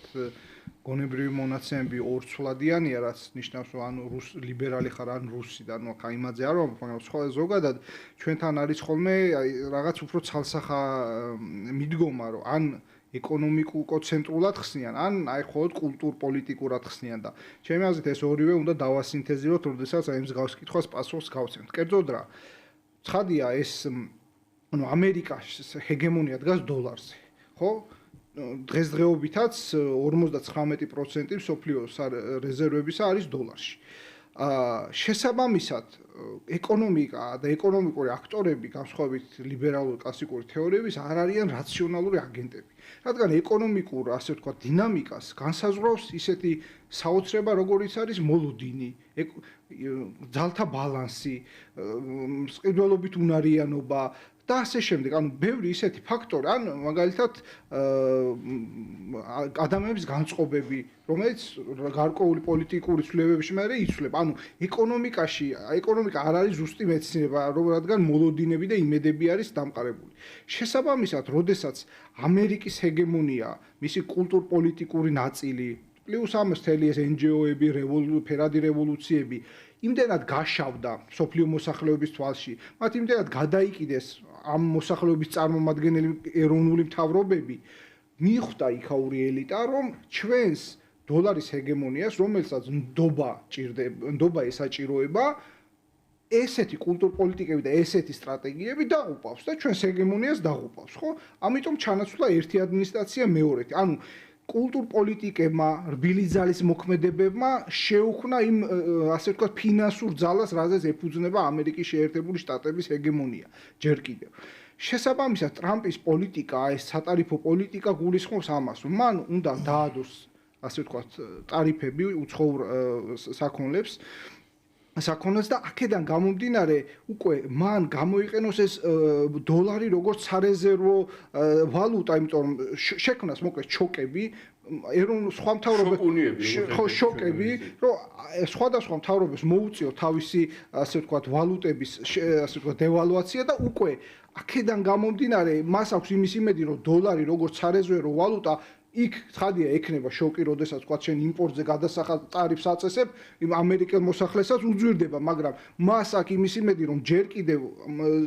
გონებრივი მონაცემები ორცვლადიანია, რაც ნიშნავს, რომ ანუ ლიბერალი ხარ, ან რუსი და ნუ ხა იმაზე არ ვამბობ, მაგრამ სხვა ზოგადად ჩვენთან არის ხოლმე რაღაც უფრო ცალსახა მიდგომა, რომ ან ეკონომიკურ-ცენტრულად ხსნიან, ან აი მხოლოდ კულტურ-პოლიტიკურად ხსნიან და ჩემი აზრით ეს ორივე უნდა დავასინთეზიროთ, როდესაც აი მსგავს კითხვას პასუხს გავცემთ. კერძოდ რა, ცხადია ეს ანუ ამერიკას ჰეგემონია დგას დოლარზე, ხო? დღესდღეობითაც 59% მსოფლიოს რეზერვებისა არის დოლარში. შესაბამისად, ეკონომიკა და ეკონომიკური აქტორები, განსხვავებით ლიბერალური კლასიკური თეორიების, არ არიან რაციონალური აგენტები. რადგან ეკონომიკურ, ასე ვთქვათ, დინამიკას განსაზღვრავს ისეთი საოცრება, როგორიც არის მოლოდინი, ძალთა ბალანსი, მწყიბრელობით უნარიანობა და ასე შემდეგ. ანუ ბევრი ისეთი ფაქტორი, ან მაგალითად ადამიანების განწყობები, რომელიც გარკვეული პოლიტიკური ცვლილებებში მერე იცვლება. ანუ ეკონომიკა არ არის ზუსტი მეცნიერება, რადგან მოლოდინები და იმედები არის დამყარებული. შესაბამისად, როდესაც ამერიკის ჰეგემონია, მისი კულტურ-პოლიტიკური ნაწილი, პლუს ამას მთელი ეს NGO-ები, ფერადი რევოლუციები იმდენად გაშავდა სოფლიო მოსახლეობის თვალში, მათ იმდენად გადაიკიდეს ამ მოსახლეობის წარმომადგენელი ეროვნული მთავრობები, მიხვდა იქაური ელიტა, რომ ჩვენს დოლარის ჰეგემონიას, რომელსაც ნდობა ესაჭიროება, ესეთი კულტურპოლიტიკები და ესეთი სტრატეგიები დაღუპავს და ჩვენს ჰეგემონიას დაღუპავს, ხო? ამიტომ ჩანაცვლა ერთი ადმინისტრაცია მეორეთი. ანუ კულტურპოლიტიკებმა, რბილი ძალის მოქმედებებმა შეუქმნა იმ ასე ვთქვათ ფინანსურ ძალას, რაზეც ეფუძნება ამერიკის შეერთებული შტატების ჰეგემონია ჯერ კიდევ. შესაბამისად, ტრამპის პოლიტიკა, ეს სატარიფო პოლიტიკა გულისხმობს ამას, რომ მან უნდა დაადოს ასე ვთქვათ ტარიფები უცხოურ საქონლებს საქონელს და აქედან გამომდინარე უკვე მან გამოიყენოს ეს დოლარი როგორც სარეზერვო ვალუტა, იმიტომ რომ შექმნას მოკლედ ჩოკები, სხვა მთავრობები ხო შოკები, რომ სხვადასხვა მთავრობებს მოუწიო თავისი ასე ვთქვათ ვალუტების ასე ვთქვათ დევალვაცია და უკვე აქედან გამომდინარე მას აქვს იმის იმედი, რომ დოლარი როგორც სარეზერვო ვალუტა იქ ცხადია ექნება შოკი, როდესაც თქვა შენ იმპორტზე გადასახად ტარიფს აწესებ, იმ ამერიკელ მოსახლესაც უძვირდება, მაგრამ მას აქვს იმის იმედი, რომ ჯერ კიდევ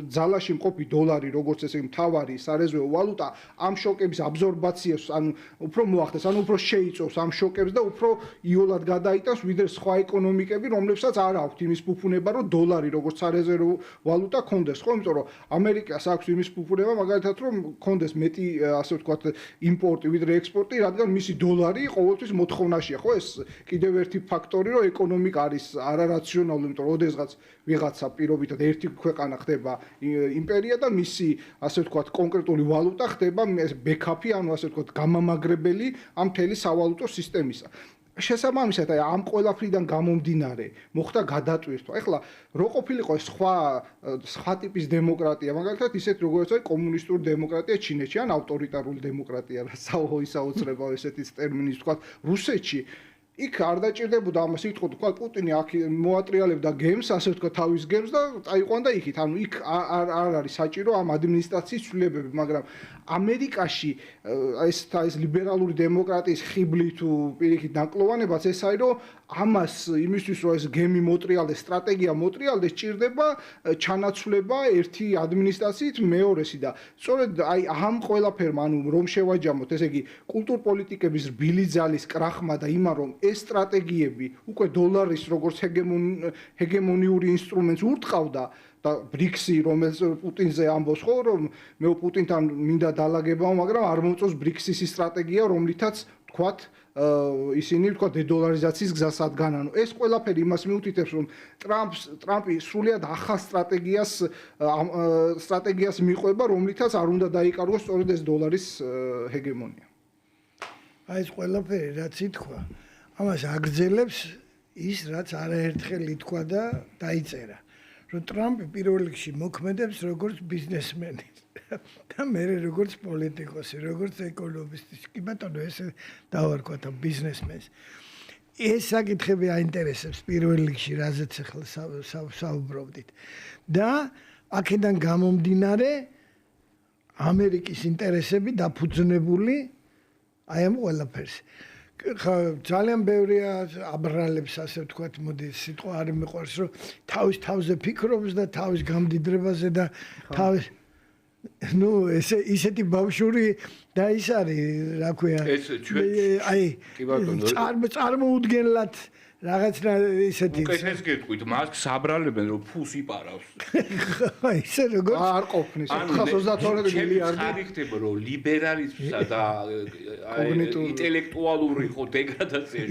ძალაში მყოფი დოლარი, როგორც ესე მთავარი სარეზერვო ვალუტა, ამ შოკების აბსორბაციას, ანუ უფრო მოახდენს, ანუ უფრო შეიწოვს ამ შოკებს და უფრო იოლად გადაიტანს, ვიდრე სხვა ეკონომიკები, რომლებსაც არ აქვთ იმის ფუფუნება, რომ დოლარი როგორც სარეზერვო ვალუტა კონდეს, ხო, იმიტომ რომ ამერიკას აქვს იმის ფუფუნება, მაგალითად, რომ კონდეს მეტი, ასე ვთქვათ, იმპორტი, ვიდრე ექსპორტი, რადგან მისი დოლარი ყოველთვის მოთხოვნაშია, ხო, ეს კიდევ ერთი ფაქტორი, რომ ეკონომიკა არის არარაციონალური, იმიტომ რომ ოდესღაც ვიღაცა პირობითად ერთი ქვეყანა ხდება იმპერია და მისი, ასე ვთქვათ, კონკრეტული ვალუტა ხდება ბექაპი, ანუ ასე ვთქვათ, გამამაგრებელი ამ მთელი სავალუტო სისტემისა. შესაბამისად, აი ამ ყველაფრიდან გამომდინარე, მოხდა გადატვირთვა. ეხლა რო ყოფილიყო სხვა ტიპის დემოკრატია, მაგალითად ისეთ როგორც არის კომუნისტური დემოკრატია ჩინეთში, ან ავტორიტარული დემოკრატია, საოცრება ესეთი ტერმინის ვთქვათ, რუსეთში იქ არ დაჭირდებოდა ამას იტყოდ, თქვა პუტინი აქ მოატრიალებდა გემს, ასე ვთქვათ, თავის გემს და წაიყვანდა იქით. ანუ იქ არ არის საჭირო ამ ადმინისტრაციის ცვლილებები, მაგრამ ამერიკაში ეს ლიბერალური დემოკრატიის ხიბლი თუ პირიქით ნაკლოვანებაც ეს არის, რომ ამას იმისთვის რომ ეს გემი მოტრიალდეს, სტრატეგია მოტრიალდეს, ჭირდება ჩანაცვლება ერთი ადმინისტრაციით მეორესი და სწორედ აი ამ ყველაფერმა, ანუ რომ შევაჯამოთ, ესე იგი კულტურპოლიტიკების რბილი ძალის კრახმა და იმან რომ ეს სტრატეგიები უკვე დოლარის როგორც ჰეგემონიური ინსტრუმენტს ურტყავდა და ბრიქსი, რომელიც პუტინზე ამბობს, ხო, რომ მე პუტინთან მინდა დალაგებაო, მაგრამ არ მომწონს ბრიქსის სტრატეგია, რომლითაც თქვათ ისინი თქვა დედოლარიზაციის გზას ადგან. ანუ ეს ყველაფერი იმას მიუთითებს, რომ ტრამპი სრულიად ახალ სტრატეგიას მიყვება, რომლითაც არ უნდა დაიკარგოს სწორედ ეს დოლარის ჰეგემონია. აი ეს ყველაფერი რაც ითქვა, ამას აგრძელებს ის, რაც არაერთხელ ითქვა და დაიწერა, რომ ტრამპი პირველ რიგში მოქმედებს როგორც ბიზნესმენი და მეორე როგორც პოლიტიკოსი, როგორც ეკონომისტი. კი ბატონო, ესე დავარქვათ ამ ბიზნესმენს. ეს საკითხები აინტერესებს პირველ რიგში, რაზეც ახლა საუბრობდით. და აქედან გამომდინარე ამერიკის ინტერესები დაფუძნებული აი ამ ყველაფერს. ძალიან ბევრია აბრალებს, ასე ვთქვათ, მოდი სიტყვა არ მიყვარს, რომ თავის თავზე ფიქრობს და თავის გამდიდრებაზე და თავის ისეთი ბავშვური და ის არის, რა ქვია, აი წარმოუდგენლად რაღაცა ისეთი უკეთეს გეტყვით, მას საბრალებენ რომ ფულს იპარავს. ისე როგორ არ ყოფნის 432 მილიარდი. არ იქნება რომ ლიბერალიზმსა და ინტელექტუალური ხო დეგრადაცია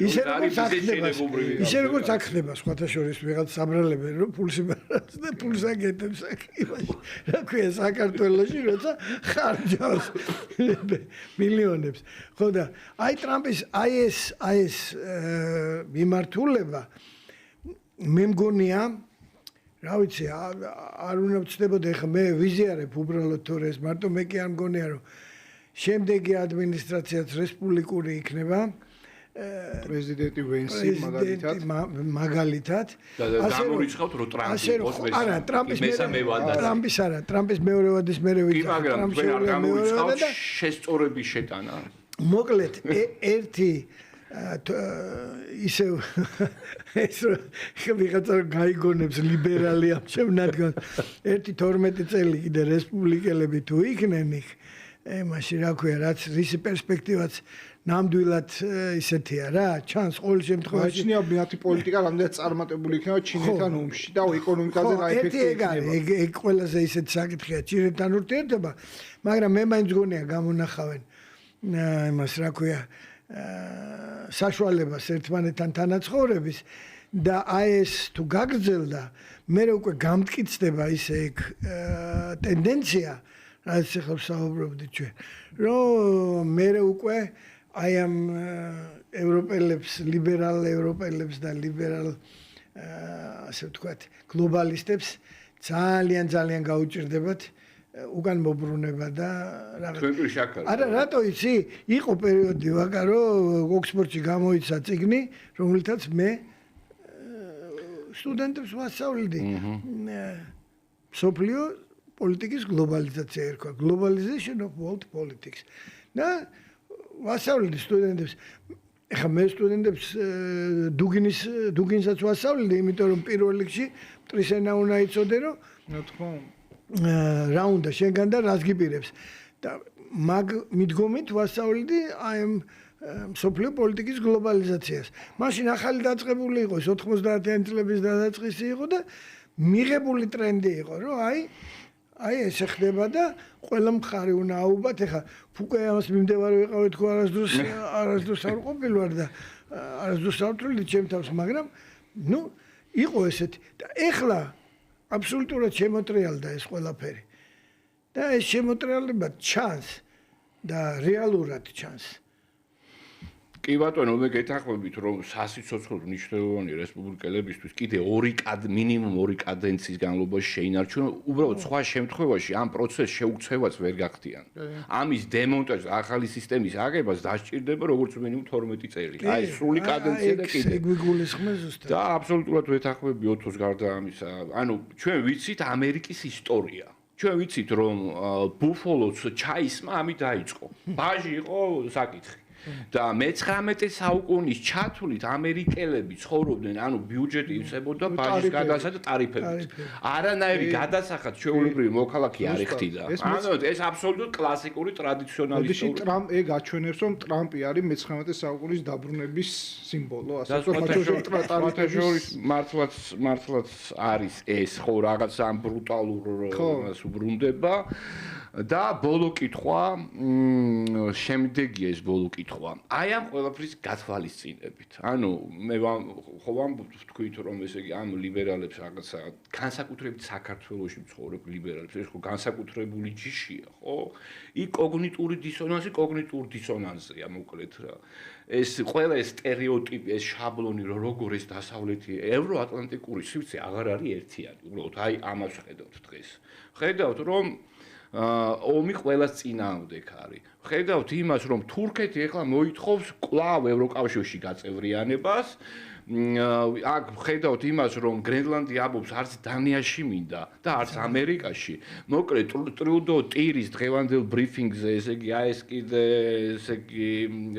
ისე როგორც აქ ხდება სხვათა შორის ვიღაც საბრალებენ რომ ფულს იპარავს და ფულს აკეთებს აქ. რა ქვია საქართველოში როცა ხარჯავს მილიონებს. ხო და აი ტრამპის აი ეს მიმართულება მე მგონია, რა ვიცი, არ უნდა ვწდებოდი, ეხლა მე ვიზიარებ უბრალოდ თორე ეს მარტო მე კი არ მგონია, რომ შემდეგი ადმინისტრაციაც რესპუბლიკური იქნება, პრეზიდენტი ვენსი მაგალითად. გამორიცხავთ რომ ტრამპი იყოს არა, ტრამპის მეორე ვადის მერე ვიძახ. მაგრამ თქვენ არ გამორიცხავთ შესწორების შეტანა. მოკლედ ერთი ისე ეს ვიღაცა გაიგონებს ლიბერალი ამ შემნადგან 1-12 წელი კიდე რესპუბლიკელები თუ იქნენ იქ, მაშინ რა ქვია, რაც რისი პერსპექტივაც ნამდვილად ისეთია რა, ჩანს ყოველ შემთხვევაში. გაჩნია მეათი პოლიტიკა რამდენად წარმატებული იქნება ჩინეთთან ომში და ეკონომიკაზე რა ეფექტი იქნება. ეგ ყველაზე ისეთ საკითხია ჩინეთთან ურთიერთობა, მაგრამ მე მაინც გონია გამონახავენ იმას რა ქვია საშუალებას ერთმანეთთან თანაცხოვრების და აი ეს თუ გაგრძელდა, მე უკვე გამტკიცდება ისე ეგ ტენდენცია, რაც ახლა საუბრობდით ჩვენ, რომ მე უკვე აი ამ ევროპელებს, ლიბერალ ევროპელებს და ლიბერალ ასე ვთქვათ, გლობალისტებს ძალიან გაუჭირდებათ უკან მობრუნება და რაღაც თქვენ შაქარი. არა, რატო იცი? იყო პერიოდი ვაკა, რომ ოქსფორდში გამოიცა წიგნი, რომელთაც მე სტუდენტებს ვასწავლდი. სოფლიო პოლიტიკის გლობალიზაცია ერქვა, Globalization of World Politics. და ვასწავლდი სტუდენტებს. ეხლა მე სტუდენტებს დუგინსაც ვასწავლდი, იმიტომ რომ პირველ რიგში მტრის ენა უნდა იცოდე, რომ რა თქმა უნდა რა უნდა შენგან და რას გიპირებს. და მაგ მიდგომით ვასწავლდი აი ამ სოფლიო პოლიტიკის გლობალიზაციას. მაშინ ახალი დაწყებული იყო 90-იანი წლების დასაწყისი იყო და მიღებული ტრენდი იყო, რომ აი ესე ხდება და ყველა მხარე უნდა აუბათ. ეხლა უკვე ამას მიმდევარი ვიყავი თქო არასდროს არ ყოფილი ვარ და არასდროს არ ვთვლი ჩემ თავს, მაგრამ ნუ იყო ესეთი და ეხლა აბსოლუტურად შემოტრიალდა ეს ყველაფერი. და ეს შემოტრიალება ჩანს და რეალურად ჩანს. კი ბატონო, მე გეთანხმებით, რომ სასიცოცხლო მნიშვნელოვანი რესპუბლიკელებისთვის კიდე მინიმუმ 2 კადენციის განმავლობაში შეინარჩუნონ, უბრალოდ სხვა შემთხვევაში ამ პროცესს შეუქცევაც ვერ გახდიან. ამის დემონტაჟს, ახალი სისტემის აგებას დასჭირდება როგორც მინიმუმ 12 წელი. აი სრული კადენცია და კიდე. ეგ ვიგულისხმე ზუსტად. და აბსოლუტურად ვეთანხმები ოთოს გარდა ამისა. ანუ ჩვენ ვიცით ამერიკის ისტორია. ჩვენ ვიცით რომ ბუფოლოს ჩაისმა ამით დაიწყო. ბაჟი იყო საკითხი. და მე-19 საუკუნის ჩათვლით ამერიკელები ცხოვრობდნენ, ანუ ბიუჯეტი იცებოდა ბაჟის გადასახად ტარიფებით. არანაირი გადასახად ჩვეულებრივი მოქალაქე არ იხდიდა. ანუ ეს აბსოლუტურად კლასიკური ტრადიციონალისტური. ტრამპ ეგ აჩვენებს, რომ ტრამპი არის მე-19 საუკუნის დაბრუნების სიმბოლო, ასე რომ მართლაც არის ეს ხო რაღაც ამ ბრუტალურ იმას უბრუნდება. და ბოლო კითხვა, შემდეგია ეს ბოლო კითხვა. აი ამ ყველაფრის გათვალისწინებით. ანუ მე ხო ვთქვით რომ ესე იგი ამ ლიბერალებს რაღაცა განსაკუთრებით საქართველოში მცხოვრებ ლიბერალებს ეს ხო განსაკუთრებული ჯიშია, ხო? იქ კოგნიტური დისონანსია მოკლედ რა. ეს ყველა ეს სტერეოტიპი, ეს შაბლონი როგორ ეს დასავლეთი ევროატლანტიკური სივრცე აღარ არის ერთიანი. უბრალოდ აი ამას ხედავთ დღეს. ხედავთ რომ ომი ყველას წინააღმდეგ არის. ხედავთ იმას, რომ თურქეთი ეხლა მოითხოვს კვლავ ევროკავშირში გაწევრიანებას. აქ ხედავთ იმას, რომ გრენლანდი ამბობს არც დანიაში მინდა და არც ამერიკაში. მოკლედ ტრუდო ტირის დღევანდელ ბრიფინგზე, ესე იგი აი ეს კიდე ესე იგი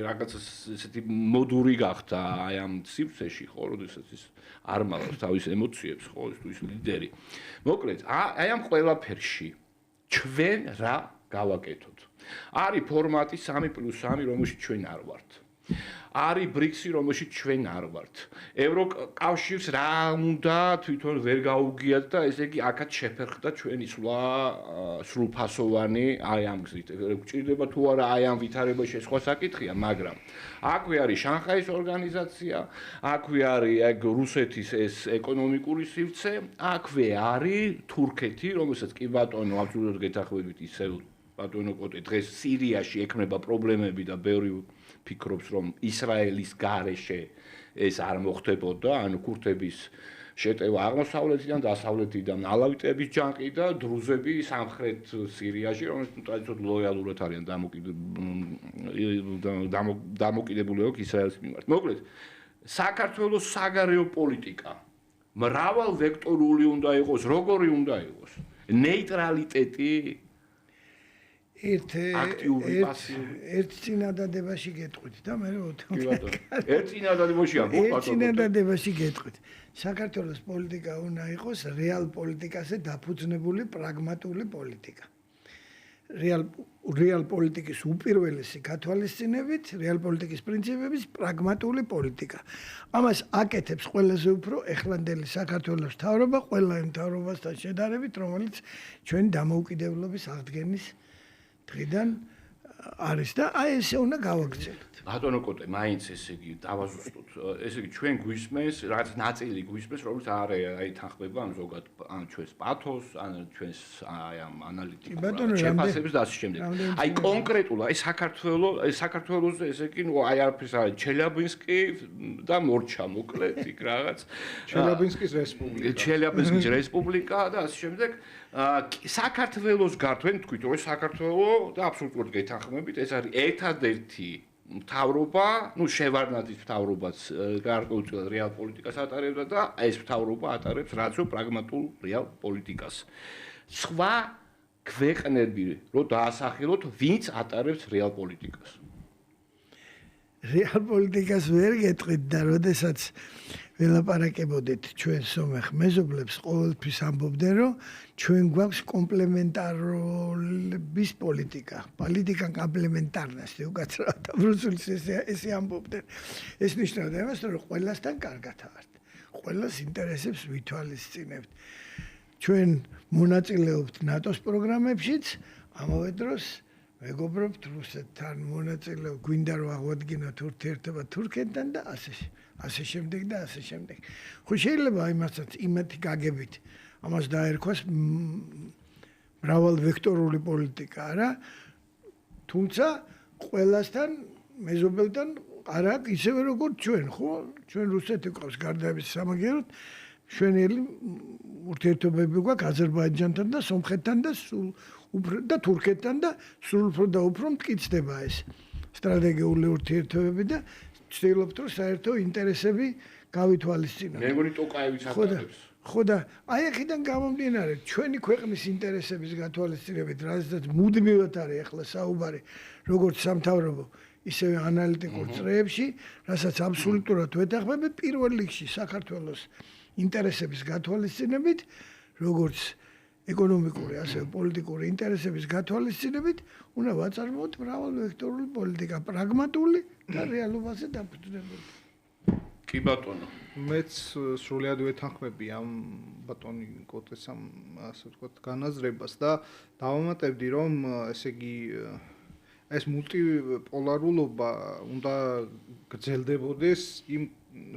რაღაც ესეთი მოდური გახდა აი ამ სივრცეში, ხო, როდესაც ის არ მალავს თავის ემოციებს, ხო, ის ლიდერი. მოკლედ აი ამ ყველაფერში ჩვენ რა გავაკეთოთ? არის ფორმატი 3+3, რომელშიც ჩვენ არ ვართ. არის ბრიქსი, რომელშიც ჩვენ არ ვართ. ევროკავშირს რა უნდა თვითონ ვერ გაუგიათ და ესე იგი აქაც შეფერხდა ჩვენი სრულფასოვანი აი ამ გზით. გვჭირდება თუ არა აი ამ ვითარებაში სხვა საკითხია, მაგრამ აქვე არის შანხაის ორგანიზაცია, აქვე არის ეგ რუსეთის ეს ეკონომიკური სივრცე, აქვე არის თურქეთი, რომელსაც კი ბატონო აბსოლუტურად გეთანხმებით ისევ ბატონო კოტე დღეს სირიაში ექნება პრობლემები და ბევრი ფიქრობს რომ ისრაელის გარეშე ეს არ მოხდებოდა, ანუ ქურთების შეტევა აღმოსავლეთიდან, დასავლეთიდან, ალავიტების ჯანყი და დრუზები სამხრეთ სირიაში, რომელიც ტრადიციულად ლოიალურად არიან დამოკიდებული ისრაელის მიმართ. მოკლედ, საქართველოს საგარეო პოლიტიკა მრავალვექტორული უნდა იყოს, როგორი უნდა იყოს? ნეიტრალიტეტი ერთ წინადადებაში გეტყვით და მე ერთ წინადადებაში გეტყვით. საქართველოს პოლიტიკა უნდა იყოს რეალ პოლიტიკაზე დაფუძნებული პრაგმატული პოლიტიკა. რეალ პოლიტიკის უპირველესი გათვალისწინებით, რეალ პოლიტიკის პრინციპების პრაგმატული პოლიტიკა. ამას აკეთებს ყველაზე უფრო ეხლანდელი საქართველოს მთავრობა, ყველა იმ მთავრობასთან შედარებით, რომელიც ჩვენი დამოუკიდებლობის აღდგენის დღიდან არის და აი ესე უნდა გავაგრძელოთ. ბატონო კოტე, მაინც ესე იგი დავაზუსტოთ. ესე იგი ჩვენ გვისმენს, რაც ნაწილი გვისმენს, რომელიც აი თანხმება ან ზოგადად ან ჩვენს პათოს, ან ჩვენს აი ამ ანალიტიკურ შეფასებებს და ასე შემდეგ. აი კონკრეტულად აი საქართველოს ესე იგი აი არაფერს არის ჩელიაბინსკი და მორჩა მოკლედ იქ რაღაც ჩელიაბინსკის რესპუბლიკა. ჩელიაბინსკის რესპუბლიკა და ასე შემდეგ. საქართველოს გართვენ თქვით, რომ საქართველოს და აბსოლუტურად გეთანხმებით, ეს არის ერთადერთი მთავრობა, შევარდნაძის მთავრობაც გარკვეულწილად რეალ პოლიტიკას ატარებდა და ეს მთავრობა ატარებს რაცო პრაგმატულ რეალ პოლიტიკას. სხვა ქვეყნები რო დაასახელოთ, ვინც ატარებს რეალ პოლიტიკას. რეალ პოლიტიკას ვერ გეტყვით და როდესაც ველაპარაკებოდით ჩვენ სომეხ მეზობლებს ყოველთვის ამბობდნენ რომ ჩვენ გვაქვს კომპლემენტარობის პოლიტიკა. პოლიტიკა კომპლემენტარნასტი უკაცრავად რუსულში ესე ამბობდნენ. ეს ნიშნავდა იმას რომ ყველასთან კარგად ვართ. ყველას ინტერესებს ვითვალისწინებთ. ჩვენ მონაწილეობთ ნატოს პროგრამებშიც, ამავე დროს მეგობრობთ რუსეთთან მონაწილეობ, გვინდა რომ აღვადგინოთ ურთიერთობა თურქეთთან და ასე შემდეგ და ასე შემდეგ. ხო შეიძლება იმასაც იმათი გაგებით ამას დაერქვას მრავალვექტორული პოლიტიკა, არა? თუმცა ყველასთან მეზობელთან არა ისევე როგორც ჩვენ, ხო? ჩვენ რუსეთი გვყავს გარდაების სამაგეროდ, შვენელი ურთიერთობები გვაქვს აზერბაიჯანთან და სომხეთთან და და თურქეთთან და სულ უფრო და უფრო მტკიცდება ეს სტრატეგიული ურთიერთობები და ვცდილობთ რომ საერთო ინტერესები გავითვალისწინოთ. მე მგონი ტოკაევიც ატარებს. ხო და აი აქედან გამომდინარე ჩვენი ქვეყნის ინტერესების გათვალისწინებით, რადგან მუდმივად არის ახლა საუბარი როგორც სამთავრობო, ისევე ანალიტიკურ წრეებში, რასაც აბსოლუტურად ვეთანხმები პირველ რიგში საქართველოს ინტერესების გათვალისწინებით, როგორც ეკონომიკური, ასევე პოლიტიკური ინტერესების გათვალისწინებით, უნდა ვაწარმოოთ მრავალვექტორული პოლიტიკა, პრაგმატული და რეალობაზე დაფუძნებული. კი ბატონო. მეც სრულად ვეთანხმები ამ ბატონი კოტეს ამ ასე ვთქვათ განაზრებას და დავამატებდი რომ ესე იგი ეს მულტიპოლარულობა უნდა გრძელდებოდეს იმ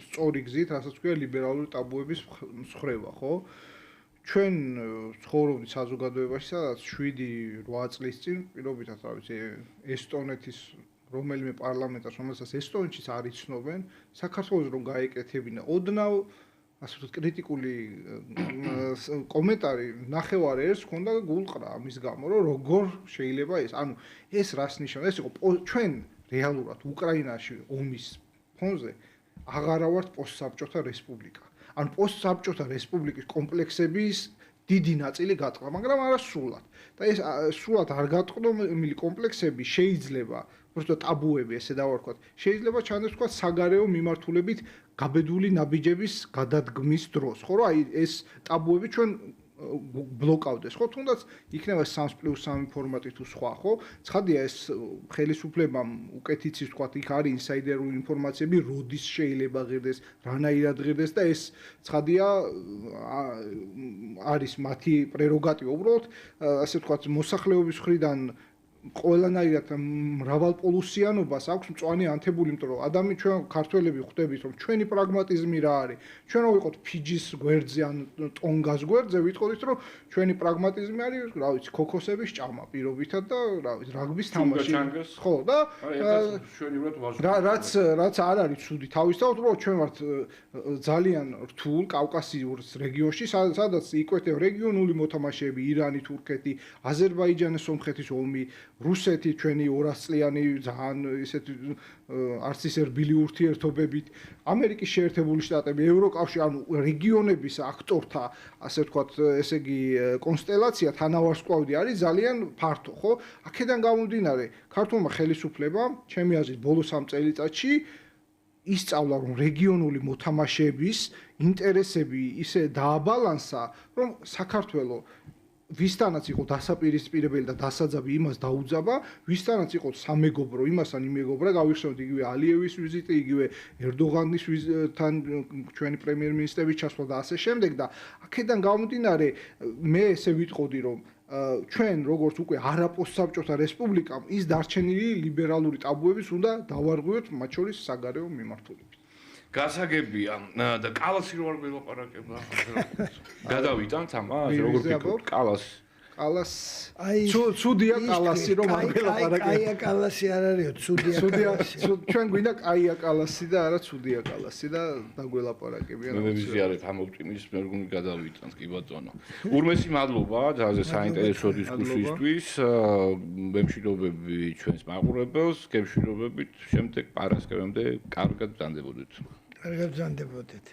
სწორი გზით, რასაც ქვია ლიბერალური ტაბუების მსხრევა, ხო? ჩვენ ცხოვრობთ საზოგადოებაში, სადაც 7-8 წლის წინ პირობითად, რა ვიცი, ესტონეთის რომელიმე პარლამენტას, რომელსაც ესტონეთშიც არ იცნობენ, საქართველოს რომ გაეკეთებინა ოდნავ ასე ვთქვათ კრიტიკული კომენტარი ნახევარ ერთს ჰქონდა გულყრა ამის გამო, რომ როგორ შეიძლება ეს, ანუ ეს რას ნიშნავს? ეს იყო ჩვენ რეალურად უკრაინაში ომის ფონზე აღარა ვართ პოსტსაბჭოთა რესპუბლიკა. ანუ პოსტსაბჭოთა რესპუბლიკის კომპლექსების დიდი ნაწილი გატყდა, მაგრამ არა სრულად. და ეს სრულად არ გატყდომილი კომპლექსები შეიძლება, უბრალოდ ტაბუები, ესე დავარქვათ, შეიძლება ჩანდეს თქვა საგარეო მიმართულებით გაბედული ნაბიჯების გადადგმის დროს, ხო, რომ აი ეს ტაბუები ჩვენ ბლოკავდეს, ხო, თუნდაც იქნება 3+3 ფორმატი თუ სხვა, ხო? ცხადია ეს ხელისუფლებამ უკეთ იცის, თქვა, იქ არის ინსაიდერული ინფორმაციები, როდის შეიძლება ღირდეს, რანაირად ღირდეს და ეს ცხადია არის მათი პრეროგატივა, უბრალოდ ასე ვთქვათ, მოსახლეობის მხრიდან ყველანაირად მრავალპოლუსიანობას აქვს მწვანე ანთებული, იმიტომ რომ ადამიანი ჩვენ ქართველები ხვდებით რომ ჩვენი პრაგმატიზმი რა არის. ჩვენ რო ვიყოთ ფიჯის გვერდზე ან ტონგას გვერდზე, ვიტყოდით რომ ჩვენი პრაგმატიზმი არის, რა ვიცი, ქოქოსების ჭამა პირობითად და რა ვიცი, რაგბის თამაში. ხო, და რაც არ არის ცუდი თავისთავად, უბრალოდ ჩვენ ვართ ძალიან რთულ კავკასიურ რეგიონში, სადაც იკვეთება რეგიონული მოთამაშეები, ირანი, თურქეთი, აზერბაიჯანი, სომხეთის ომი, რუსეთი ჩვენი 200 წლიანი ძალიან ისეთი არც ისე რბილი ურთიერთობებით, ამერიკის შეერთებული შტატები, ევროკავშირი, ანუ რეგიონების აქტორთა, ასე ვთქვათ, ესე იგი კონსტელაცია თანავარსკვლავდი არის ძალიან ფართო, ხო? აქედან გამომდინარე, ქართულმა ხელისუფლებამ, ჩემი აზრით, ბოლო 3 წელიწადში ისწავლა, რომ რეგიონული მოთამაშეების ინტერესები ისე დააბალანსა, რომ საქართველოს ვისთანაც იყო დასაპირისპირებელი და დასაძაბი იმას დაუძაბა, ვისთანაც იყო სამეგობრო იმასთან იმეგობრა, გავიხსენოთ იგივე ალიევის ვიზიტი, იგივე ერდოღანის თან ჩვენი პრემიერ-მინისტრების ჩასვლა და ასე შემდეგ და აქედან გამომდინარე მე ესე ვიტყოდი რომ ჩვენ როგორც უკვე არაპოსტსაბჭოთა რესპუბლიკამ ის დარჩენილი ლიბერალური ტაბუების უნდა დავარღვიოთ მათ შორის საგარეო მიმართულებით. გასაგებია და კალასი რო არ გველაპარაკება გადავიტანთ ამას როგორ ფიქრობთ კალას ცუდია კალასი რომ არ გველაპარაკება კაია კალასი არ არისო ცუდია ჩვენ გვინდა კაია კალასი და არა ცუდია კალასი და დაგველაპარაკებია მე ვიზიარებ ამ ოპტიმიზმს მე როგორ გადავიტანთ კი ბატონო ურმესი მადლობა ძალზე საინტერესო დისკუსიისთვის მემშვიდობები ჩვენს მაყურებელს გემშვიდობებით შემდეგ პარასკევამდე კარგად ბრძანდებოდეთ კარგად ბრძანდებოდეთ